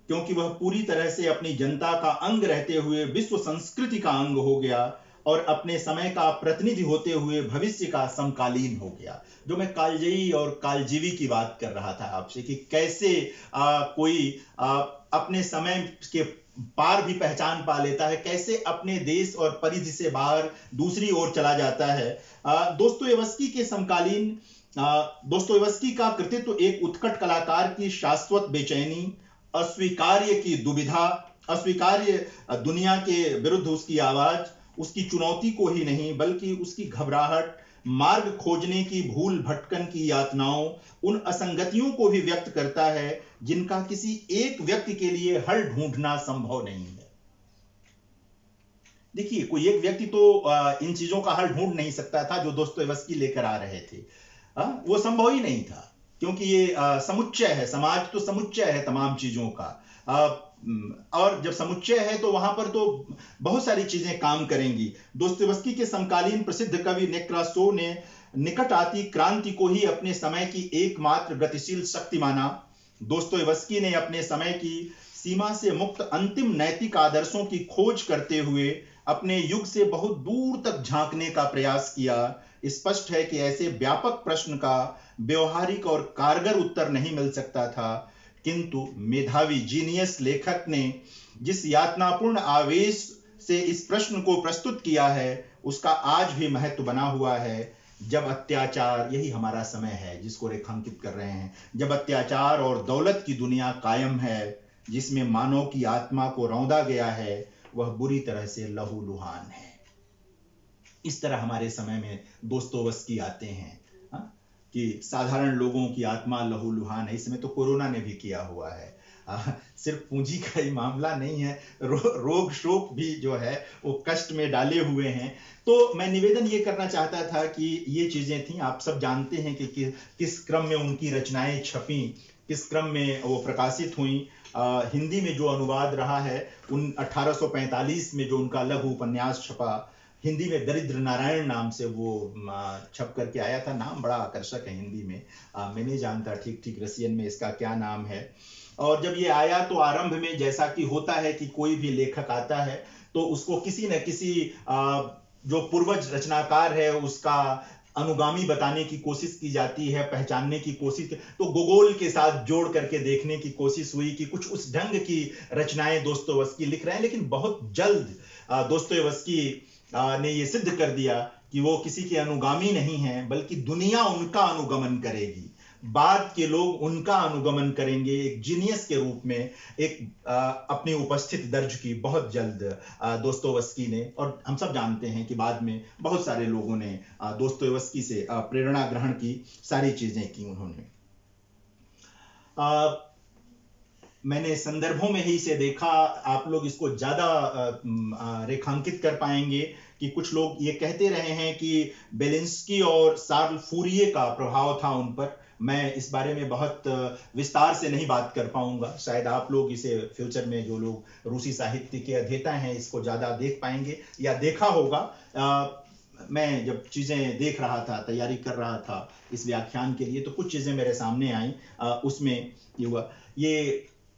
क्योंकि वह पूरी तरह से अपनी जनता का अंग रहते हुए विश्व संस्कृति का अंग हो गया और अपने समय का प्रतिनिधि होते हुए भविष्य का समकालीन हो गया। जो मैं कालजयी और कालजीवी की बात कर रहा था आपसे कि कैसे कोई अपने समय के पार भी पहचान पा लेता है, कैसे अपने देश और परिधि से बाहर दूसरी ओर चला जाता है। दोस्तोयेवस्की के समकालीन दोस्तोयेवस्की का कृतित्व एक उत्कट कलाकार की शाश्वत बेचैनी, अस्वीकार्य की दुविधा, अस्वीकार्य दुनिया के विरुद्ध उसकी आवाज, उसकी चुनौती को ही नहीं बल्कि उसकी घबराहट, मार्ग खोजने की भूल भटकन की यातनाओं, उन असंगतियों को भी व्यक्त करता है जिनका किसी एक व्यक्ति के लिए हल ढूंढना संभव नहीं है। देखिए, कोई एक व्यक्ति तो इन चीजों का हल ढूंढ नहीं सकता था जो दोस्तोयेवस्की लेकर आ रहे थे। वो संभव ही नहीं था, क्योंकि ये समुच्चय है, समाज तो समुच्चय है तमाम चीजों का। और जब समुच्चय है तो वहां पर तो बहुत सारी चीजें काम करेंगी। दोस्तोयेवस्की के समकालीन प्रसिद्ध कवि नेक्रासोव ने निकट आती क्रांति को ही अपने समय की एकमात्र गतिशील शक्ति माना। दोस्तोयेवस्की ने अपने समय की सीमा से मुक्त अंतिम नैतिक आदर्शों की खोज करते हुए अपने युग से बहुत दूर तक झांकने का प्रयास किया। स्पष्ट है कि ऐसे व्यापक प्रश्न का व्यवहारिक और कारगर उत्तर नहीं मिल सकता था, किंतु मेधावी जीनियस लेखक ने जिस यातनापूर्ण आवेश से इस प्रश्न को प्रस्तुत किया है, उसका आज भी महत्व बना हुआ है। जब अत्याचार, यही हमारा समय है जिसको रेखांकित कर रहे हैं, जब अत्याचार और दौलत की दुनिया कायम है जिसमें मानव की आत्मा को रौंदा गया है, वह बुरी तरह से लहूलुहान है। इस तरह हमारे समय में दोस्तोयेवस्की आते हैं कि साधारण लोगों की आत्मा लहूलुहान है। इसमें तो कोरोना ने भी किया हुआ है। सिर्फ पूंजी का ही मामला नहीं है, रोग शोक भी जो है वो कष्ट में डाले हुए हैं। तो मैं निवेदन ये करना चाहता था कि ये चीजें थी, आप सब जानते हैं कि किस क्रम में उनकी रचनाएं छपी, किस क्रम में वो प्रकाशित हुई। हिंदी में जो अनुवाद रहा है, 1845 में जो उनका लघु उपन्यास छपा, हिंदी में दरिद्र नारायण नाम से वो छप करके आया था। नाम बड़ा आकर्षक है हिंदी में, मैं नहीं जानता ठीक रसियन में इसका क्या नाम है। और जब ये आया तो आरंभ में जैसा कि होता है कि कोई भी लेखक आता है तो उसको किसी न किसी जो पूर्वज रचनाकार है उसका अनुगामी बताने की कोशिश की जाती है, पहचानने की कोशिश। तो गोगोल के साथ जोड़ करके देखने की कोशिश हुई कि कुछ उस ढंग की रचनाएं दोस्तोयेवस्की लिख रहे हैं। लेकिन बहुत जल्द दोस्तोयेवस्की ने ये सिद्ध कर दिया कि वो किसी के अनुगामी नहीं है, बल्कि दुनिया उनका अनुगमन करेगी, बाद के लोग उनका अनुगमन करेंगे। एक जीनियस के रूप में एक अपनी उपस्थिति दर्ज की बहुत जल्द दोस्तोयेवस्की ने। और हम सब जानते हैं कि बाद में बहुत सारे लोगों ने दोस्तोयेवस्की से प्रेरणा ग्रहण की, सारी चीजें की उन्होंने। मैंने संदर्भों में ही इसे देखा, आप लोग इसको ज्यादा रेखांकित कर पाएंगे कि कुछ लोग ये कहते रहे हैं कि बेलिंस्की और शार्ल फूरिये का प्रभाव था उन पर। मैं इस बारे में बहुत विस्तार से नहीं बात कर पाऊंगा, शायद आप लोग इसे फ्यूचर में, जो लोग रूसी साहित्य के अध्येता हैं, इसको ज्यादा देख पाएंगे या देखा होगा। मैं जब चीजें देख रहा था, तैयारी कर रहा था इस व्याख्यान के लिए, तो कुछ चीजें मेरे सामने आई। उसमें ये हुआ,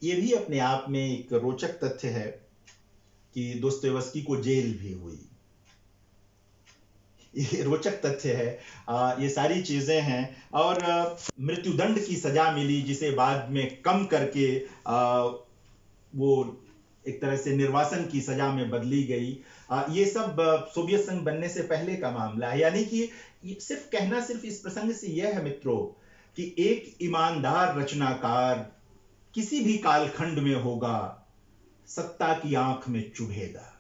ये भी अपने आप में एक रोचक तथ्य है कि दोस्तोयेवस्की को जेल भी हुई। ये रोचक तथ्य है। ये सारी चीजें हैं। और मृत्युदंड की सजा मिली, जिसे बाद में कम करके वो एक तरह से निर्वासन की सजा में बदली गई। ये सब सोवियत संघ बनने से पहले का मामला है। यानी कि सिर्फ कहना सिर्फ इस प्रसंग से यह है मित्रों कि एक ईमानदार रचनाकार किसी भी कालखंड में होगा, सत्ता की आंख में चुभेगा।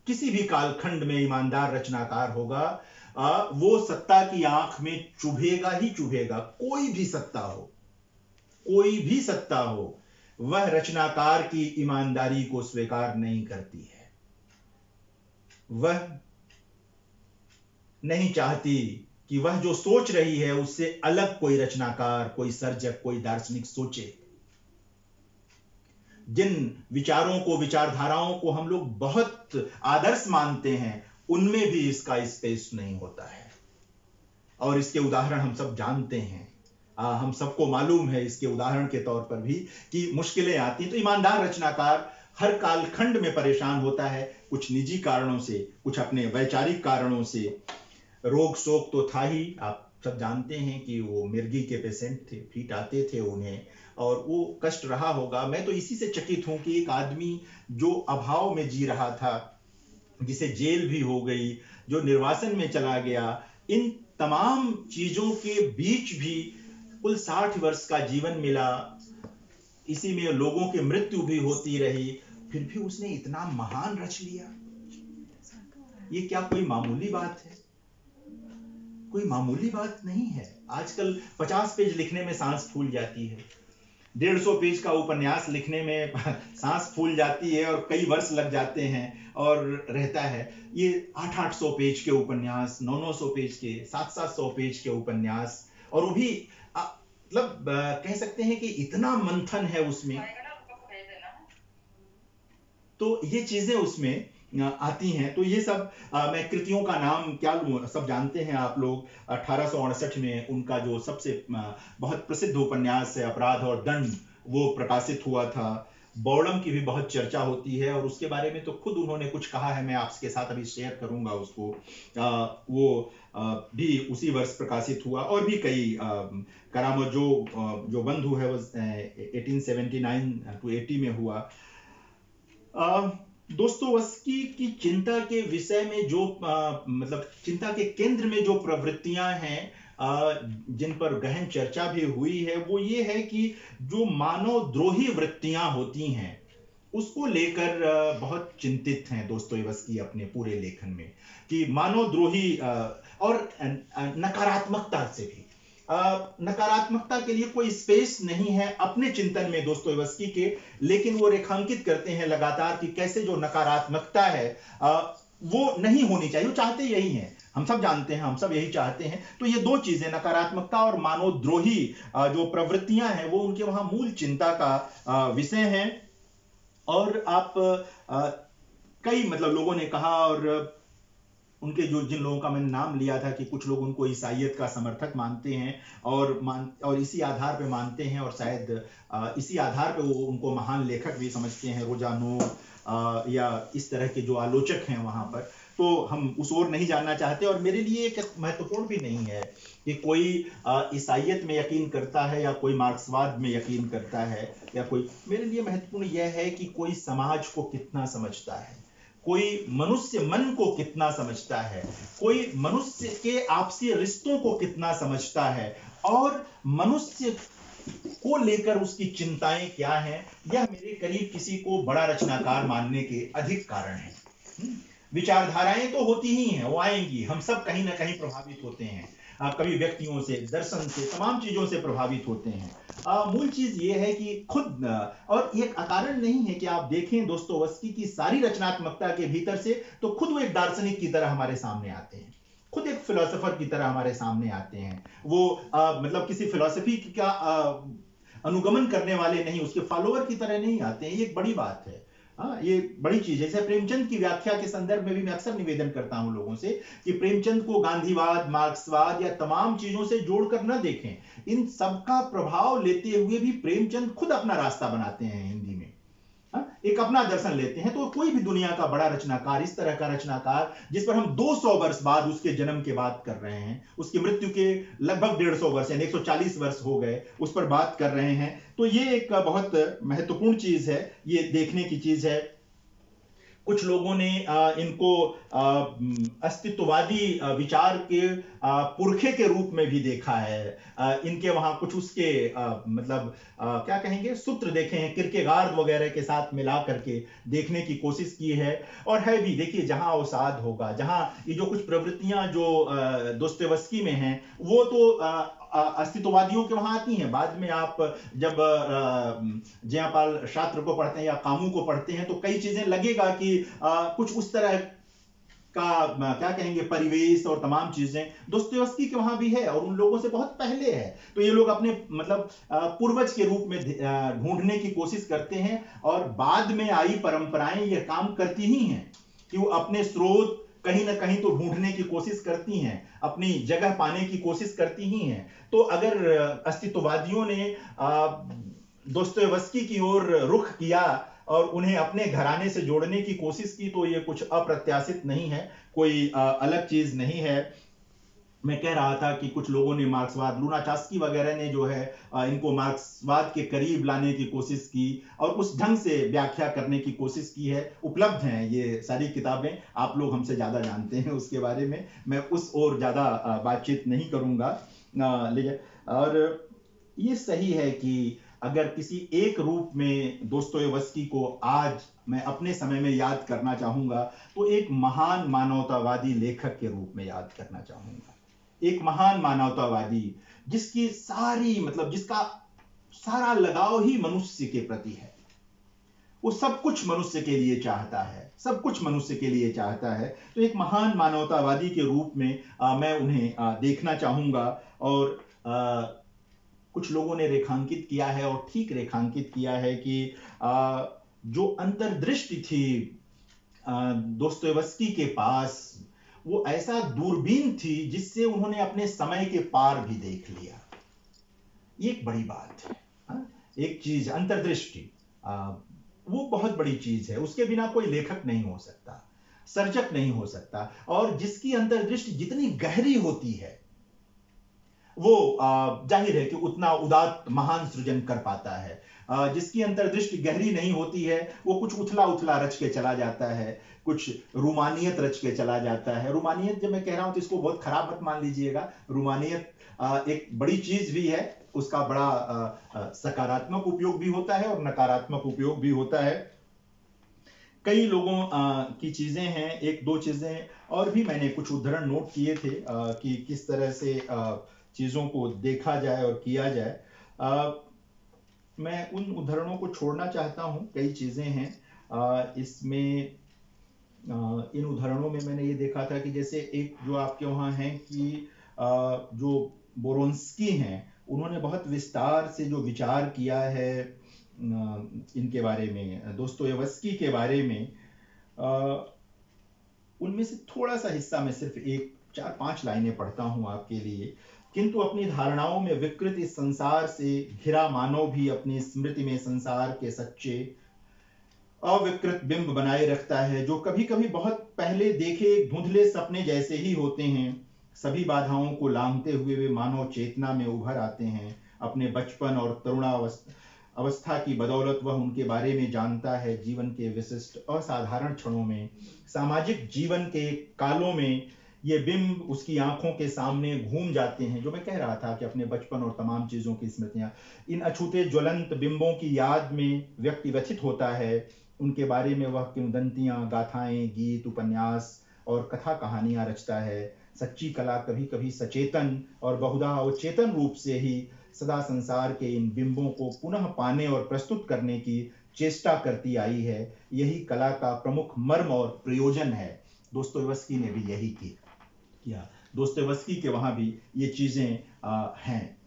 किसी भी कालखंड में ईमानदार रचनाकार होगा, वो सत्ता की आंख में चुभेगा ही चुभेगा। कोई भी सत्ता हो, कोई भी सत्ता हो, वह रचनाकार की ईमानदारी को स्वीकार नहीं करती है। वह नहीं चाहती कि वह जो सोच रही है उससे अलग कोई रचनाकार, कोई सर्जक, कोई दार्शनिक सोचे। जिन विचारों को, विचारधाराओं को हम लोग बहुत आदर्श मानते हैं, उनमें भी इसका स्पेस नहीं होता है। और इसके उदाहरण हम सब जानते हैं। हम सबको मालूम है इसके उदाहरण के तौर पर भी कि मुश्किलें आती हैं। तो ईमानदार रचनाकार हर कालखंड में परेशान होता है, कुछ निजी कारणों से, कुछ अपने वैचारिक कारणों से। रोग शोक तो था ही, आप सब जानते हैं कि वो मिर्गी के पेशेंट थे, फिट आते थे उन्हें, और वो कष्ट रहा होगा। मैं तो इसी से चकित हूं कि एक आदमी जो अभाव में जी रहा था, जिसे जेल भी हो गई, जो निर्वासन में चला गया, इन तमाम चीजों के बीच भी कुल 60 वर्ष का जीवन मिला, इसी में लोगों की मृत्यु भी होती रही, फिर भी उसने इतना महान रच लिया। ये क्या कोई मामूली बात है? कोई मामूली बात नहीं है। आजकल 50 पेज लिखने में सांस फूल जाती है, 150 पेज का उपन्यास लिखने में सांस फूल जाती है, और कई वर्ष लग जाते हैं और रहता है। ये 800 पेज के उपन्यास, 900 पेज के, 700 पेज के उपन्यास, और वो भी मतलब कह सकते हैं कि इतना मंथन है उसमें। तो ये चीजें उसमें आती हैं। तो ये सब मैं कृतियों का नाम क्या लूं, सब जानते हैं आप लोग। 1868 में उनका जो सबसे बहुत प्रसिद्ध उपन्यास है अपराध और दंड, वो प्रकाशित हुआ था। बौड़म की भी बहुत चर्चा होती है, और उसके बारे में तो खुद उन्होंने कुछ कहा है, मैं आपके साथ अभी शेयर करूंगा उसको। वो भी उसी वर्ष प्रकाशित हुआ। और भी कई करामत जो बंधु है वो 1879 to 80 में हुआ। दोस्तोयेव्स्की की चिंता के विषय में जो मतलब चिंता के केंद्र में जो प्रवृत्तियां हैं, जिन पर गहन चर्चा भी हुई है, वो ये है कि जो मानव द्रोही वृत्तियां होती हैं, उसको लेकर बहुत चिंतित हैं दोस्तोयेव्स्की अपने पूरे लेखन में, कि मानव द्रोही और नकारात्मकता से भी, नकारात्मकता के लिए कोई स्पेस नहीं है अपने चिंतन में दोस्तोयेव्स्की के, लेकिन वो रेखांकित करते हैं लगातार कि कैसे जो नकारात्मकता है वो नहीं होनी चाहिए। वो चाहते यही हैं, हम सब जानते हैं, हम सब यही चाहते हैं। तो ये दो चीजें, नकारात्मकता और मानवद्रोही जो प्रवृत्तियां हैं, वो उनके वहां मूल चिंता का विषय हैं। और आप कई मतलब लोगों ने कहा, और उनके जो जिन लोगों का मैंने नाम लिया था कि कुछ लोग उनको ईसाइयत का समर्थक मानते हैं, और इसी आधार पे मानते हैं, और शायद इसी आधार पे वो उनको महान लेखक भी समझते हैं, रोजानो या इस तरह के जो आलोचक हैं वहां पर। तो हम उस ओर नहीं जानना चाहते, और मेरे लिए एक महत्वपूर्ण भी नहीं है कि कोई ईसाइयत में यकीन करता है या कोई मार्क्सवाद में यकीन करता है, या कोई, मेरे लिए महत्वपूर्ण यह है कि कोई समाज को कितना समझता है, कोई मनुष्य मन को कितना समझता है, कोई मनुष्य के आपसी रिश्तों को कितना समझता है, और मनुष्य को लेकर उसकी चिंताएं क्या हैं। यह मेरे करीब किसी को बड़ा रचनाकार मानने के अधिक कारण है। विचारधाराएं तो होती ही हैं, वो आएंगी, हम सब कहीं ना कहीं प्रभावित होते हैं, कभी व्यक्तियों से, दर्शन से, तमाम चीजों से प्रभावित होते हैं। मूल चीज ये है कि खुद, और एक अकारण नहीं है कि आप देखें दोस्तोयेव्स्की की सारी रचनात्मकता के भीतर से, तो खुद वो एक दार्शनिक की तरह हमारे सामने आते हैं, खुद एक फिलोसोफर की तरह हमारे सामने आते हैं। वो मतलब किसी फिलोसफी का अनुगमन करने वाले नहीं, उसके फॉलोअर की तरह नहीं आते हैं। ये एक बड़ी बात है। हाँ, ये बड़ी चीज है। जैसे प्रेमचंद की व्याख्या के संदर्भ में भी मैं अक्सर निवेदन करता हूं लोगों से कि प्रेमचंद को गांधीवाद, मार्क्सवाद या तमाम चीजों से जोड़कर न देखें। इन सबका प्रभाव लेते हुए भी प्रेमचंद खुद अपना रास्ता बनाते हैं हिंदी में, एक अपना दर्शन लेते हैं। तो कोई भी दुनिया का बड़ा रचनाकार, इस तरह का रचनाकार जिस पर हम 200 वर्ष बाद उसके जन्म के बात कर रहे हैं, उसकी मृत्यु के लगभग 150 वर्ष यानी 140 वर्ष हो गए, उस पर बात कर रहे हैं, तो ये एक बहुत महत्वपूर्ण चीज है, ये देखने की चीज है। कुछ लोगों ने इनको अस्तित्ववादी विचार के पुरखे के रूप में भी देखा है। इनके वहां कुछ उसके मतलब क्या कहेंगे, सूत्र देखे हैं, किरकेगार्ड वगैरह के साथ मिला करके देखने की कोशिश की है। और है भी, देखिए, जहां अवसाद होगा, जहां ये जो कुछ प्रवृत्तियां जो दोस्तोयेव्स्की में हैं, वो तो अस्तित्ववादियों के वहां आती हैं। बाद में आप जब जयापाल शास्त्र को पढ़ते हैं या कामू को पढ़ते हैं, तो कई चीजें लगेगा कि कुछ उस तरह का क्या कहेंगे परिवेश और तमाम चीजें दोस्तोयेव्स्की के वहां भी है, और उन लोगों से बहुत पहले है। तो ये लोग अपने मतलब पूर्वज के रूप में ढूंढने की कोशिश करते हैं, और बाद में आई परंपराएं ये काम करती ही हैं कि वो अपने स्रोत कहीं ना कहीं तो ढूंढने की कोशिश करती हैं, अपनी जगह पाने की कोशिश करती ही हैं। तो अगर अस्तित्ववादियों ने दोस्तोयेव्स्की की ओर रुख किया और उन्हें अपने घराने से जोड़ने की कोशिश की, तो ये कुछ अप्रत्याशित नहीं है, कोई अलग चीज नहीं है। मैं कह रहा था कि कुछ लोगों ने मार्क्सवाद, लुनाचास्की वगैरह ने जो है इनको मार्क्सवाद के करीब लाने की कोशिश की और उस ढंग से व्याख्या करने की कोशिश की है। उपलब्ध हैं ये सारी किताबें, आप लोग हमसे ज़्यादा जानते हैं उसके बारे में, मैं उस ओर ज़्यादा बातचीत नहीं करूँगा। लेकिन और ये सही है कि अगर किसी एक रूप में दोस्तोयेवस्की को आज मैं अपने समय में याद करना चाहूँगा, तो एक महान मानवतावादी लेखक के रूप में याद करना चाहूँगा। एक महान मानवतावादी जिसकी सारी मतलब जिसका सारा लगाव ही मनुष्य के प्रति है। वो सब कुछ मनुष्य के लिए चाहता है, सब कुछ मनुष्य के लिए चाहता है। तो एक महान मानवतावादी के रूप में मैं उन्हें देखना चाहूँगा। और कुछ लोगों ने रेखांकित किया है और ठीक रेखांकित किया है कि जो अंतर्दृष्टि थी दोस्तोयेवस्की के पास, वो ऐसा दूरबीन थी जिससे उन्होंने अपने समय के पार भी देख लिया। ये एक बड़ी बात है। एक चीज अंतर्दृष्टि, वो बहुत बड़ी चीज है। उसके बिना कोई लेखक नहीं हो सकता, सर्जक नहीं हो सकता। और जिसकी अंतर्दृष्टि जितनी गहरी होती है, वो जाहिर है कि उतना उदात्त महान सृजन कर पाता है। जिसकी अंतर्दृष्टि गहरी नहीं होती है, वो कुछ उथला उथला रच के चला जाता है, कुछ रूमानियत रच के चला जाता है। रूमानियत जब मैं कह रहा हूं तो इसको बहुत खराब मत मान लीजिएगा। रूमानियत एक बड़ी चीज भी है, उसका बड़ा सकारात्मक उपयोग भी होता है और नकारात्मक उपयोग भी होता है। कई लोगों की चीजें हैं। एक दो चीजें और भी मैंने कुछ उदाहरण नोट किए थे कि किस तरह से चीजों को देखा जाए और किया जाए। मैं उन उदाहरणों को छोड़ना चाहता हूं। कई चीजें हैं इसमें। इन उदाहरणों में मैंने ये देखा था कि जैसे एक जो आपके वहाँ हैं कि जो बोरोंस्की हैं, उन्होंने बहुत विस्तार से जो विचार किया है इनके बारे में, दोस्तोयेवस्की के बारे में, उनमें से थोड़ा सा हिस्सा मैं सिर्फ एक 4-5 लाइनें पढ़ता हूं आपके लिए। किंतु अपनी धारणाओं में विकृत इस संसार से घिरा मानव भी अपनी स्मृति में संसार के सच्चे अविकृत बिंब बनाए रखता है, जो कभी कभी बहुत पहले देखे धुंधले सपने जैसे ही होते हैं। सभी बाधाओं को लांघते हुए वे मानव चेतना में उभर आते हैं। अपने बचपन और तरुणावस्था की बदौलत वह उनके बारे में जानता है। जीवन के विशिष्ट असाधारण क्षणों में, सामाजिक जीवन के कालों में ये बिंब उसकी आंखों के सामने घूम जाते हैं। जो मैं कह रहा था कि अपने बचपन और तमाम चीजों की स्मृतियां, इन अछूते ज्वलंत बिंबों की याद में व्यक्ति व्यथित होता है। उनके बारे में वह किंवदंतियां, गाथाएं, गीत, उपन्यास और कथा कहानियां रचता है। सच्ची कला कभी कभी सचेतन और बहुधा अवचेतन रूप से ही सदा संसार के इन बिंबों को पुनः पाने और प्रस्तुत करने की चेष्टा करती आई है। यही कला का प्रमुख मर्म और प्रयोजन है। दोस्तोयेवस्की ने भी यही किया। दोस्तोयेवस्की के वहां भी ये चीजें हैं।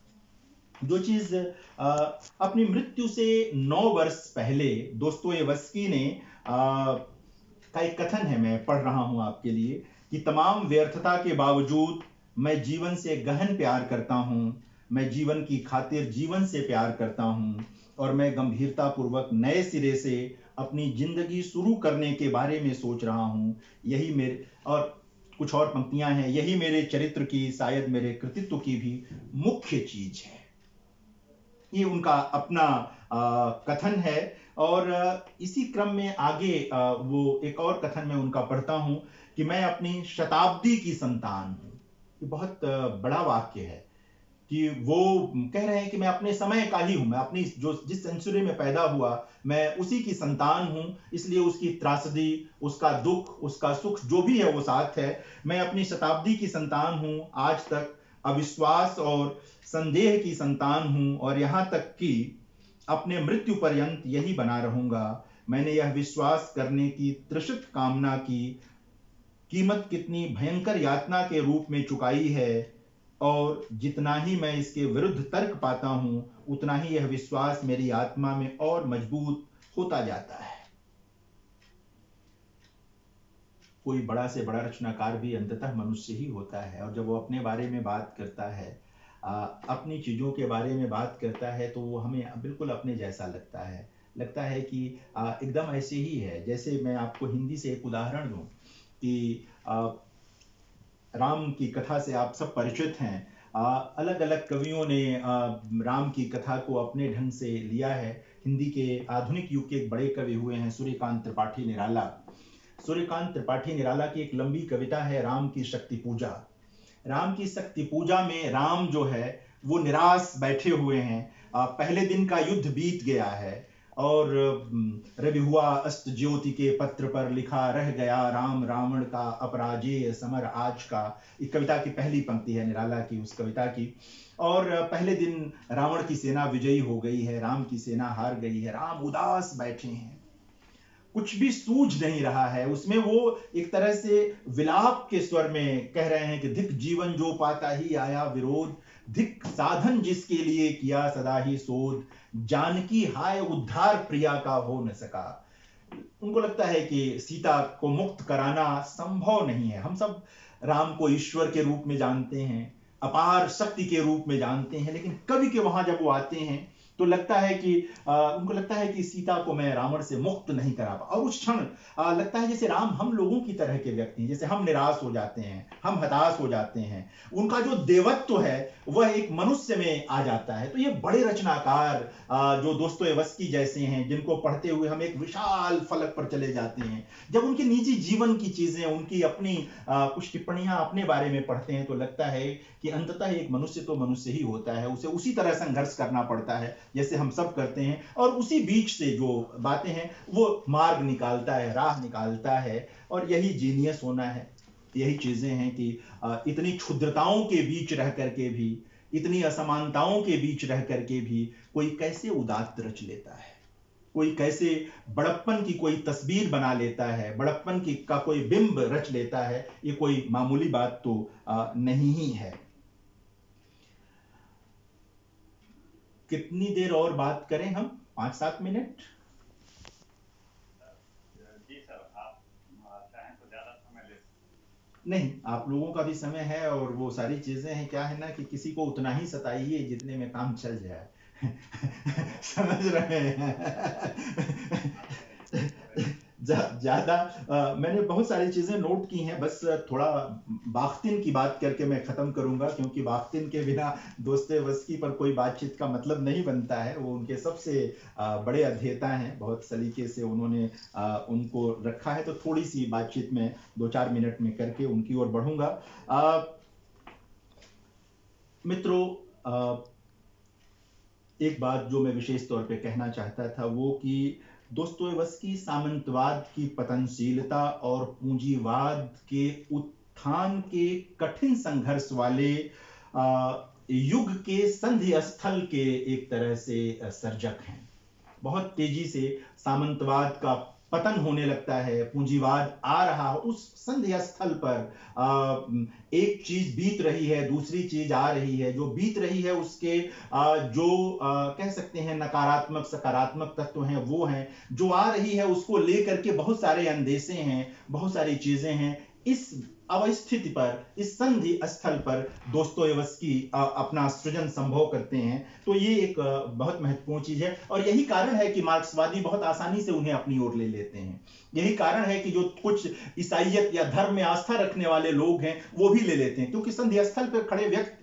जो चीज अपनी मृत्यु से 9 वर्ष पहले दोस्तोयेवस्की ने का एक कथन है, मैं पढ़ रहा हूं आपके लिए, कि तमाम व्यर्थता के बावजूद मैं जीवन से गहन प्यार करता हूं। मैं जीवन की खातिर जीवन से प्यार करता हूं और मैं गंभीरता पूर्वक नए सिरे से अपनी जिंदगी शुरू करने के बारे में सोच रहा हूं। यही मेरे, और कुछ और पंक्तियां हैं, यही मेरे चरित्र की, शायद मेरे कृतित्व की भी मुख्य चीज है। ये उनका अपना कथन है। और इसी क्रम में आगे वो एक और कथन में उनका पढ़ता हूं कि मैं अपनी शताब्दी की संतान हूं। ये बहुत बड़ा वाक्य है कि वो कह रहे हैं कि मैं अपने समय का ही हूं। मैं अपनी जिस सेंचुरी में पैदा हुआ, मैं उसी की संतान हूं, इसलिए उसकी त्रासदी, उसका दुख, उसका सुख जो भी है वो साथ है। मैं अपनी शताब्दी की संतान हूं, आज तक अविश्वास और संदेह की संतान हूं और यहां तक कि अपने मृत्यु पर्यंत यही बना रहूंगा। मैंने यह विश्वास करने की तृषित कामना की कीमत कितनी भयंकर यातना के रूप में चुकाई है, और जितना ही मैं इसके विरुद्ध तर्क पाता हूं, उतना ही यह विश्वास मेरी आत्मा में और मजबूत होता जाता है। कोई बड़ा से बड़ा रचनाकार भी अंततः मनुष्य ही होता है, और जब वो अपने बारे में बात करता है, अपनी चीजों के बारे में बात करता है, तो वो हमें बिल्कुल अपने जैसा लगता है। लगता है कि एकदम ऐसे ही है। जैसे मैं आपको हिंदी से एक उदाहरण दूं कि राम की कथा से आप सब परिचित हैं। अलग अलग कवियों ने राम की कथा को अपने ढंग से लिया है। हिंदी के आधुनिक युग के एक बड़े कवि हुए हैं सूर्यकांत त्रिपाठी निराला। सूर्यकांत त्रिपाठी निराला की एक लंबी कविता है राम की शक्ति पूजा। राम की शक्ति पूजा में राम जो है वो निराश बैठे हुए हैं। पहले दिन का युद्ध बीत गया है और रवि हुआ अस्त ज्योति के पत्र पर लिखा रह गया राम रावण का अपराजेय समर आज का। इस कविता की पहली पंक्ति है निराला की उस कविता की। और पहले दिन रावण की सेना विजयी हो गई है, राम की सेना हार गई है। राम उदास बैठे हैं, कुछ भी सूझ नहीं रहा है। उसमें वो एक तरह से विलाप के स्वर में कह रहे हैं कि धिक जीवन जो पाता ही आया विरोध, धिक साधन जिसके लिए किया सदा ही शोध, जानकी हाय उद्धार प्रिया का हो न सका। उनको लगता है कि सीता को मुक्त कराना संभव नहीं है। हम सब राम को ईश्वर के रूप में जानते हैं, अपार शक्ति के रूप में जानते हैं, लेकिन कवि के वहां जब वो आते हैं तो लगता है कि उनको लगता है कि सीता को मैं रावण से मुक्त नहीं करा पा। और उस क्षण लगता है जैसे राम हम लोगों की तरह के व्यक्ति हैं, जैसे हम निराश हो जाते हैं, हम हताश हो जाते हैं। उनका जो देवत्व है वह एक मनुष्य में आ जाता है। तो ये बड़े रचनाकार जो दोस्तोयेवस्की जैसे हैं, जिनको पढ़ते हुए हम एक विशाल फलक पर चले जाते हैं, जब उनके निजी जीवन की चीजें, उनकी अपनी कुछ टिप्पणियां अपने बारे में पढ़ते हैं तो लगता है कि अंततः एक मनुष्य तो मनुष्य ही होता है, उसे उसी तरह संघर्ष करना पड़ता है जैसे हम सब करते हैं, और उसी बीच से जो बातें हैं वो मार्ग निकालता है, राह निकालता है। और यही जीनियस होना है, यही चीजें हैं कि इतनी क्षुद्रताओं के बीच रह करके भी, इतनी असमानताओं के बीच रह करके भी कोई कैसे उदात्त रच लेता है, कोई कैसे बड़प्पन की कोई तस्वीर बना लेता है, बड़प्पन की का कोई बिंब रच लेता है। ये कोई मामूली बात तो नहीं ही है। कितनी देर और बात करें हम? 5-7 मिनट? जी सर, आप चाहें तो ज्यादा समय ले। नहीं, आप लोगों का भी समय है और वो सारी चीजें हैं। क्या है ना कि किसी को उतना ही सताइए जितने में काम चल जाए। समझ रहे हैं? ज्यादा मैंने बहुत सारी चीजें नोट की हैं, बस थोड़ा बाख्तिन की बात करके मैं खत्म करूंगा, क्योंकि बाख्तिन के बिना दोस्तोयेवस्की पर कोई बातचीत का मतलब नहीं बनता है। वो उनके सबसे बड़े अध्येता हैं, बहुत सलीके से उन्होंने उनको रखा है। तो थोड़ी सी बातचीत में 2-4 मिनट में करके उनकी ओर बढ़ूंगा। मित्रों, एक बात जो मैं विशेष तौर पे कहना चाहता था वो कि दोस्तोयेवस्की सामंतवाद की पतनशीलता और पूंजीवाद के उत्थान के कठिन संघर्ष वाले युग के संधि स्थल के एक तरह से सर्जक हैं। बहुत तेजी से सामंतवाद का पतन होने लगता है, पूंजीवाद आ रहा हो, उस संध्या स्थल पर एक चीज बीत रही है, दूसरी चीज आ रही है। जो बीत रही है उसके जो कह सकते हैं नकारात्मक सकारात्मक तत्व हैं वो हैं, जो आ रही है उसको लेकर के बहुत सारे अंदेशे हैं, बहुत सारी चीजें हैं। इस अवस्थिति पर, इस संधि स्थल पर दोस्तोयेवस्की अपना सृजन संभव करते हैं। तो ये एक बहुत महत्वपूर्ण चीज है, और यही कारण है कि मार्क्सवादी बहुत आसानी से उन्हें अपनी ओर ले लेते हैं। यही कारण है कि जो कुछ ईसाइयत या धर्म में आस्था रखने वाले लोग हैं वो भी ले लेते हैं, क्योंकि संधि स्थल पर खड़े व्यक्ति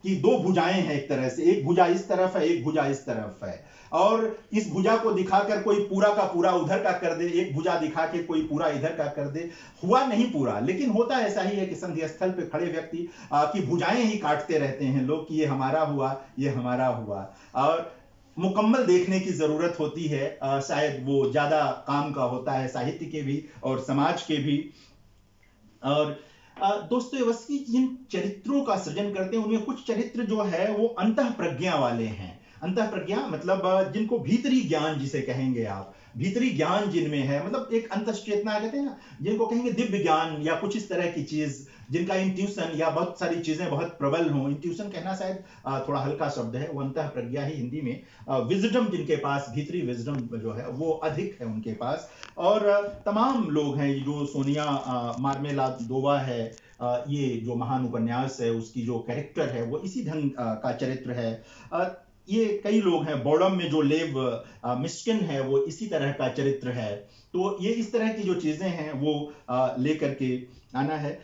की दो भुजाएं हैं एक तरह से, एक भुजा इस तरफ है, एक भुजा इस तरफ है, और इस भुजा को दिखाकर कोई पूरा का पूरा उधर का कर दे, एक भुजा दिखा के कोई पूरा इधर का कर दे। हुआ नहीं पूरा, लेकिन होता ऐसा ही है कि संधि स्थल पे खड़े व्यक्ति की भुजाएं ही काटते रहते हैं लोग कि ये हमारा हुआ, ये हमारा हुआ, और मुकम्मल देखने की जरूरत होती है। शायद वो ज्यादा काम का होता है, साहित्य के भी और समाज के भी। और दोस्तोयेवस्की जिन चरित्रों का सृजन करते हैं उनमें कुछ चरित्र जो है वो अंतः प्रज्ञा वाले हैं। अंतः प्रज्ञा मतलब जिनको भीतरी ज्ञान जिसे कहेंगे आप, भीतरी ज्ञान जिनमें है, मतलब एक अंतश्चेतना कहते हैं ना, जिनको कहेंगे दिव्य ज्ञान या कुछ इस तरह की चीज, जिनका इंट्यूशन या बहुत सारी चीजें बहुत प्रबल हों। इंट्यूशन कहना शायद थोड़ा हल्का शब्द है, वो अंतः प्रज्ञा ही हिंदी में। विजडम जिनके पास, भीतरी विजडम जो है वो अधिक है उनके पास। और तमाम लोग हैं, जो सोनिया मार्मेलादोवा है, ये जो महान उपन्यास है उसकी जो कैरेक्टर है वो इसी ढंग का चरित्र है। ये कई लोग हैं, बॉडम में जो लेव मिस्किन है वो इसी तरह का चरित्र है। तो ये इस तरह की जो चीजें हैं वो लेकर के आना है।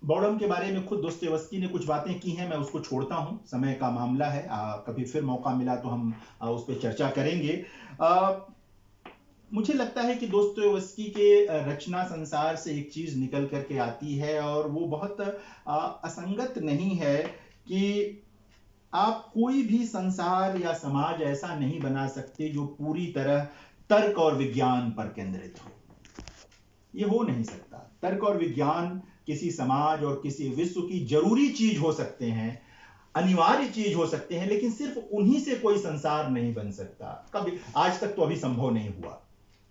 बॉडम के बारे में खुद दोस्तोयेवस्की ने कुछ बातें की हैं, मैं उसको छोड़ता हूं, समय का मामला है, कभी फिर मौका मिला तो हम उस पर चर्चा करेंगे। मुझे लगता है कि दोस्तोयेवस्की के रचना संसार से एक चीज निकल करके आती है और वो बहुत असंगत नहीं है कि आप कोई भी संसार या समाज ऐसा नहीं बना सकते जो पूरी तरह तर्क और विज्ञान पर केंद्रित हो। ये हो नहीं सकता। तर्क और विज्ञान किसी समाज और किसी विश्व की जरूरी चीज हो सकते हैं, अनिवार्य चीज हो सकते हैं, लेकिन सिर्फ उन्हीं से कोई संसार नहीं बन सकता। कभी आज तक तो अभी संभव नहीं हुआ,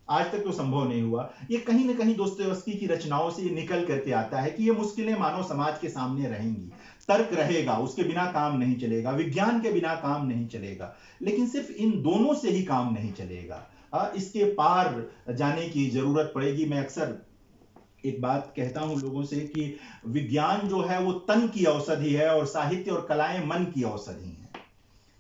आज तक तो संभव नहीं हुआ। ये कहीं ना कहीं दोस्तोयेवस्की की रचनाओं से ये निकल करके आता है कि ये मुश्किलें मानव समाज के सामने रहेंगी। तर्क रहेगा, उसके बिना काम नहीं चलेगा, विज्ञान के बिना काम नहीं चलेगा, लेकिन सिर्फ इन दोनों से ही काम नहीं चलेगा। इसके पार जाने की जरूरत पड़ेगी। मैं अक्सर एक बात कहता हूं लोगों से कि विज्ञान जो है वो तन की औषधि है और साहित्य और कलाएं मन की औषधि हैं।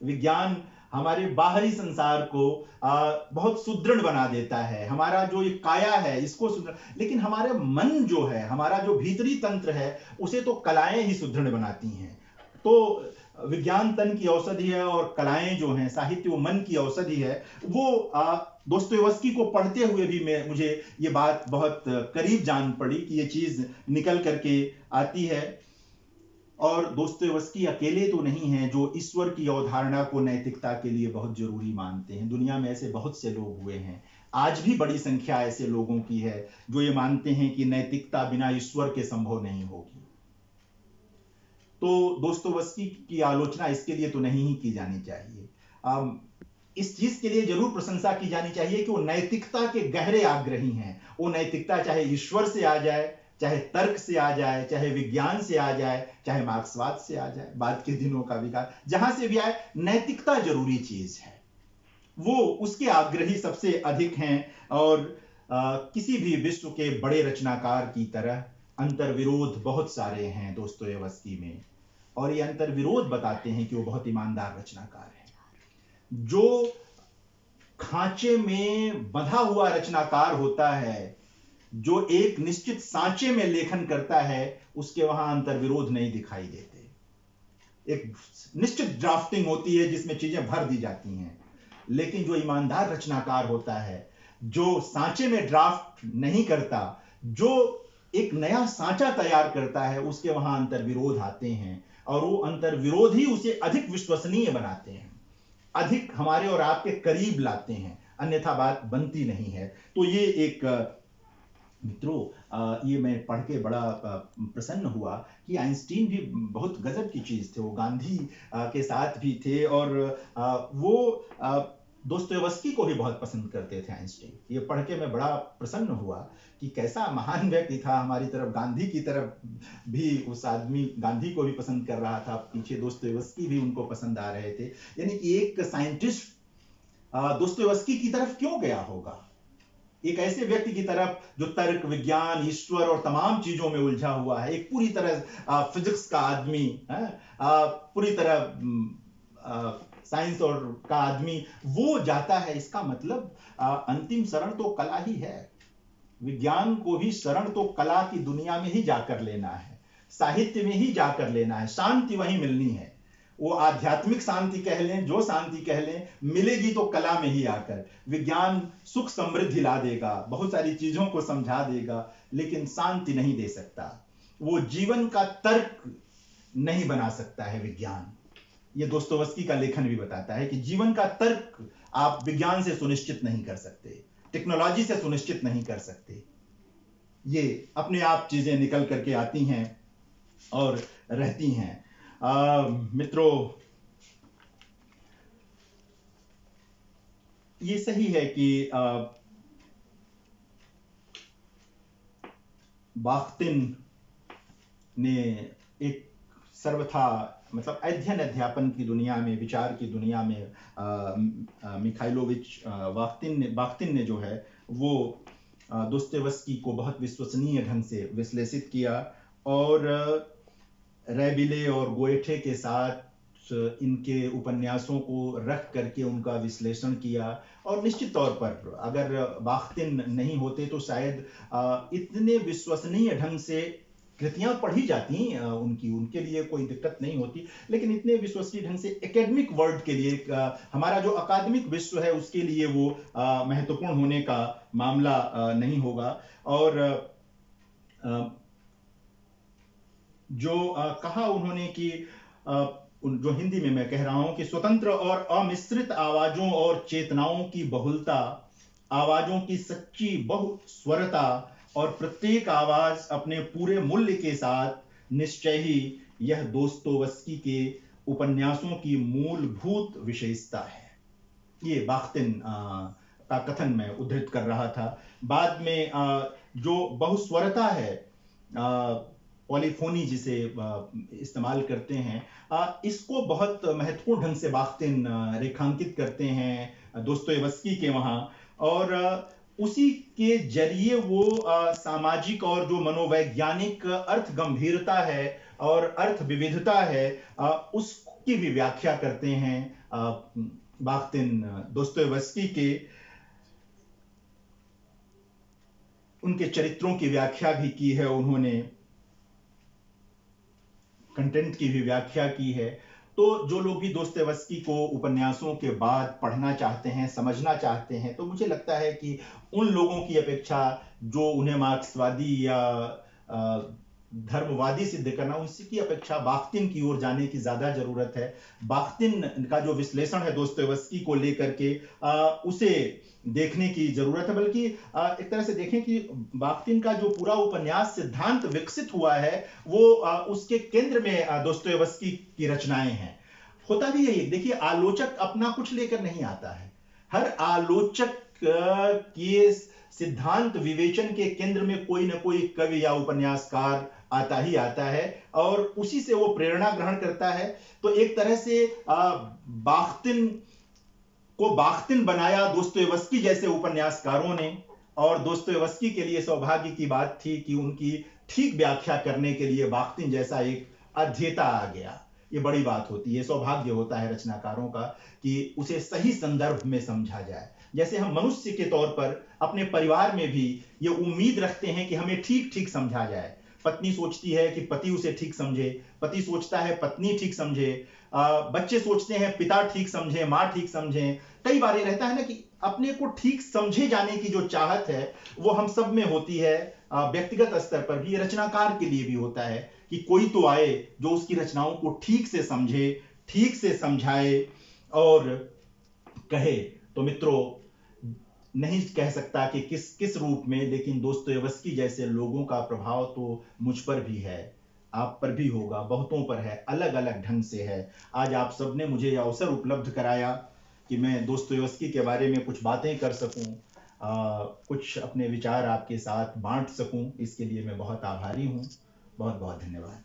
विज्ञान हमारे बाहरी संसार को बहुत सुदृढ़ बना देता है, हमारा जो ये काया है इसको सुदृढ़, लेकिन हमारे मन जो है, हमारा जो भीतरी तंत्र है, उसे तो कलाएं ही सुदृढ़ बनाती हैं। तो विज्ञान तन की औषधि है और कलाएं जो हैं, साहित्य वो मन की औषधि है। वो दोस्तोयेवस्की को पढ़ते हुए भी मुझे ये बात बहुत करीब जान पड़ी कि ये चीज निकल करके आती है। और दोस्तोयेवस्की अकेले तो नहीं है जो ईश्वर की अवधारणा को नैतिकता के लिए बहुत जरूरी मानते हैं। दुनिया में ऐसे बहुत से लोग हुए हैं, आज भी बड़ी संख्या ऐसे लोगों की है जो ये मानते हैं कि नैतिकता बिना ईश्वर के संभव नहीं होगी। तो दोस्तोयेवस्की की आलोचना इसके लिए तो नहीं ही की जानी चाहिए। इस चीज के लिए जरूर प्रशंसा की जानी चाहिए कि वो नैतिकता के गहरे आग्रही हैं। वो नैतिकता चाहे ईश्वर से आ जाए, चाहे तर्क से आ जाए, चाहे विज्ञान से आ जाए, चाहे मार्क्सवाद से आ जाए, बाद के दिनों का विकास, जहां से भी आए, नैतिकता जरूरी चीज है। वो उसके आग्रही सबसे अधिक हैं। और किसी भी विश्व के बड़े रचनाकार की तरह अंतर्विरोध बहुत सारे हैं दोस्तोयेवस्की में, और ये अंतर्विरोध बताते हैं कि वो बहुत ईमानदार रचनाकार हैं। जो खांचे में बंधा हुआ रचनाकार होता है, जो एक निश्चित सांचे में लेखन करता है, उसके वहां अंतर्विरोध नहीं दिखाई देते। एक निश्चित ड्राफ्टिंग होती है जिसमें चीजें भर दी जाती हैं, लेकिन जो ईमानदार रचनाकार होता है, जो सांचे में ड्राफ्ट नहीं करता, जो एक नया सांचा तैयार करता है, उसके वहां अंतर्विरोध आते हैं, और वो अंतर्विरोध ही उसे अधिक विश्वसनीय बनाते हैं, अधिक हमारे और आपके करीब लाते हैं, अन्यथा बात बनती नहीं है। तो ये एक मित्रों, ये मैं पढ़ के बड़ा प्रसन्न हुआ कि आइंस्टीन भी बहुत गजब की चीज थे। वो गांधी के साथ भी थे, और वो दोस्तोयेवस्की को भी बहुत पसंद करते थे आइंस्टीन। ये पढ़ के मैं बड़ा प्रसन्न हुआ कि कैसा महान व्यक्ति था। हमारी तरफ गांधी की तरफ भी उस आदमी गांधी को भी पसंद कर रहा था, पीछे दोस्तोयेवस्की भी उनको पसंद आ रहे थे। यानी कि एक साइंटिस्ट दोस्तोयेवस्की की तरफ क्यों गया होगा? एक ऐसे व्यक्ति की तरफ जो तर्क, विज्ञान, ईश्वर और तमाम चीजों में उलझा हुआ है, एक पूरी तरह फिजिक्स का आदमी है, पूरी तरह साइंस और का आदमी वो जाता है। इसका मतलब अंतिम शरण तो कला ही है। विज्ञान को भी शरण तो कला की दुनिया में ही जाकर लेना है, साहित्य में ही जाकर लेना है, शांति वहीं मिलनी है। वो आध्यात्मिक शांति कह लें, जो शांति कह लें, मिलेगी तो कला में ही आकर। विज्ञान सुख समृद्धि ला देगा, बहुत सारी चीजों को समझा देगा, लेकिन शांति नहीं दे सकता। वो जीवन का तर्क नहीं बना सकता है विज्ञान। ये दोस्तोयेवस्की का लेखन भी बताता है कि जीवन का तर्क आप विज्ञान से सुनिश्चित नहीं कर सकते, टेक्नोलॉजी से सुनिश्चित नहीं कर सकते। ये अपने आप चीजें निकल करके आती हैं और रहती हैं। मित्रों, ये सही है कि बाख्तिन ने एक सर्वथा मतलब अध्ययन अध्यापन की दुनिया में, विचार की दुनिया में मिखाइलोविच बाख्तिन ने जो है वो दोस्तोयेवस्की को बहुत विश्वसनीय ढंग से विश्लेषित किया, और रैबिले और गोएठे के साथ इनके उपन्यासों को रख करके उनका विश्लेषण किया। और निश्चित तौर पर अगर बाख्तिन नहीं होते तो शायद इतने विश्वसनीय ढंग से कृतियां पढ़ी जाती उनके लिए कोई दिक्कत नहीं होती, लेकिन इतने विश्वसनीय ढंग से एकेडमिक वर्ल्ड के लिए, हमारा जो अकादमिक विश्व है उसके लिए वो महत्वपूर्ण होने का मामला नहीं होगा। और जो कहा उन्होंने कि जो हिंदी में मैं कह रहा हूं कि स्वतंत्र और अमिश्रित आवाजों और चेतनाओं की बहुलता, आवाजों की सच्ची बहुस्वरता और प्रत्येक आवाज अपने पूरे मूल्य के साथ निश्चय ही यह दोस्तोवस्की के उपन्यासों की मूलभूत विशेषता है। ये बाख्तिन का कथन मैं उद्धृत कर रहा था। बाद में जो बहुस्वरता है, पॉलीफोनी जिसे इस्तेमाल करते हैं, इसको बहुत महत्वपूर्ण ढंग से बाख्तिन रेखांकित करते हैं दोस्तोयेवस्की के वहाँ। और उसी के जरिए वो सामाजिक और जो मनोवैज्ञानिक अर्थ गंभीरता है और अर्थ विविधता है, उसकी भी व्याख्या करते हैं बाख्तिन दोस्तोयेवस्की के। उनके चरित्रों की व्याख्या भी की है उन्होंने, कंटेंट की भी व्याख्या की है। तो जो लोग भी दोस्तोयेवस्की को उपन्यासों के बाद पढ़ना चाहते हैं, समझना चाहते हैं, तो मुझे लगता है कि उन लोगों की अपेक्षा जो उन्हें मार्क्सवादी या धर्मवादी सिद्ध करना, उसकी अपेक्षा बाख्तिन की ओर जाने की ज्यादा जरूरत है। बाख्तिन का जो विश्लेषण है दोस्तोयेवस्की को लेकर के, उसे देखने की जरूरत है। बल्कि एक तरह से देखें कि बाख्तिन का जो पूरा उपन्यास सिद्धांत विकसित हुआ है, वो उसके केंद्र में दोस्तोयेवस्की की रचनाएं हैं। होता भी यही, देखिए, आलोचक अपना कुछ लेकर नहीं आता है। हर आलोचक के सिद्धांत विवेचन के केंद्र में कोई ना कोई कवि या उपन्यासकार आता ही आता है और उसी से वो प्रेरणा ग्रहण करता है। तो एक तरह से बाख्तिन को बाख्तिन बनाया दोस्तोयेवस्की जैसे उपन्यासकारों ने, और दोस्तोयेवस्की के लिए सौभाग्य की बात थी कि उनकी ठीक व्याख्या करने के लिए बाख्तिन जैसा एक अध्येता आ गया। ये बड़ी बात होती है, सौभाग्य होता है रचनाकारों का कि उसे सही संदर्भ में समझा जाए। जैसे हम मनुष्य के तौर पर अपने परिवार में भी ये उम्मीद रखते हैं कि हमें ठीक ठीक समझा जाए। पत्नी सोचती है कि पति उसे ठीक समझे, पति सोचता है पत्नी ठीक समझे, बच्चे सोचते हैं पिता ठीक समझे, माँ ठीक समझे। कई बार ये रहता है ना कि अपने को ठीक समझे जाने की जो चाहत है वो हम सब में होती है, व्यक्तिगत स्तर पर भी, रचनाकार के लिए भी होता है कि कोई तो आए जो उसकी रचनाओं को ठीक से समझे, ठीक से समझाए और कहे। तो मित्रों, नहीं कह सकता कि किस किस रूप में, लेकिन दोस्तोयेवस्की जैसे लोगों का प्रभाव तो मुझ पर भी है, आप पर भी होगा, बहुतों पर है, अलग अलग ढंग से है। आज आप सबने मुझे यह अवसर उपलब्ध कराया कि मैं दोस्तोयेवस्की के बारे में कुछ बातें कर सकूं, कुछ अपने विचार आपके साथ बांट सकूं। इसके लिए मैं बहुत आभारी हूं। बहुत बहुत धन्यवाद।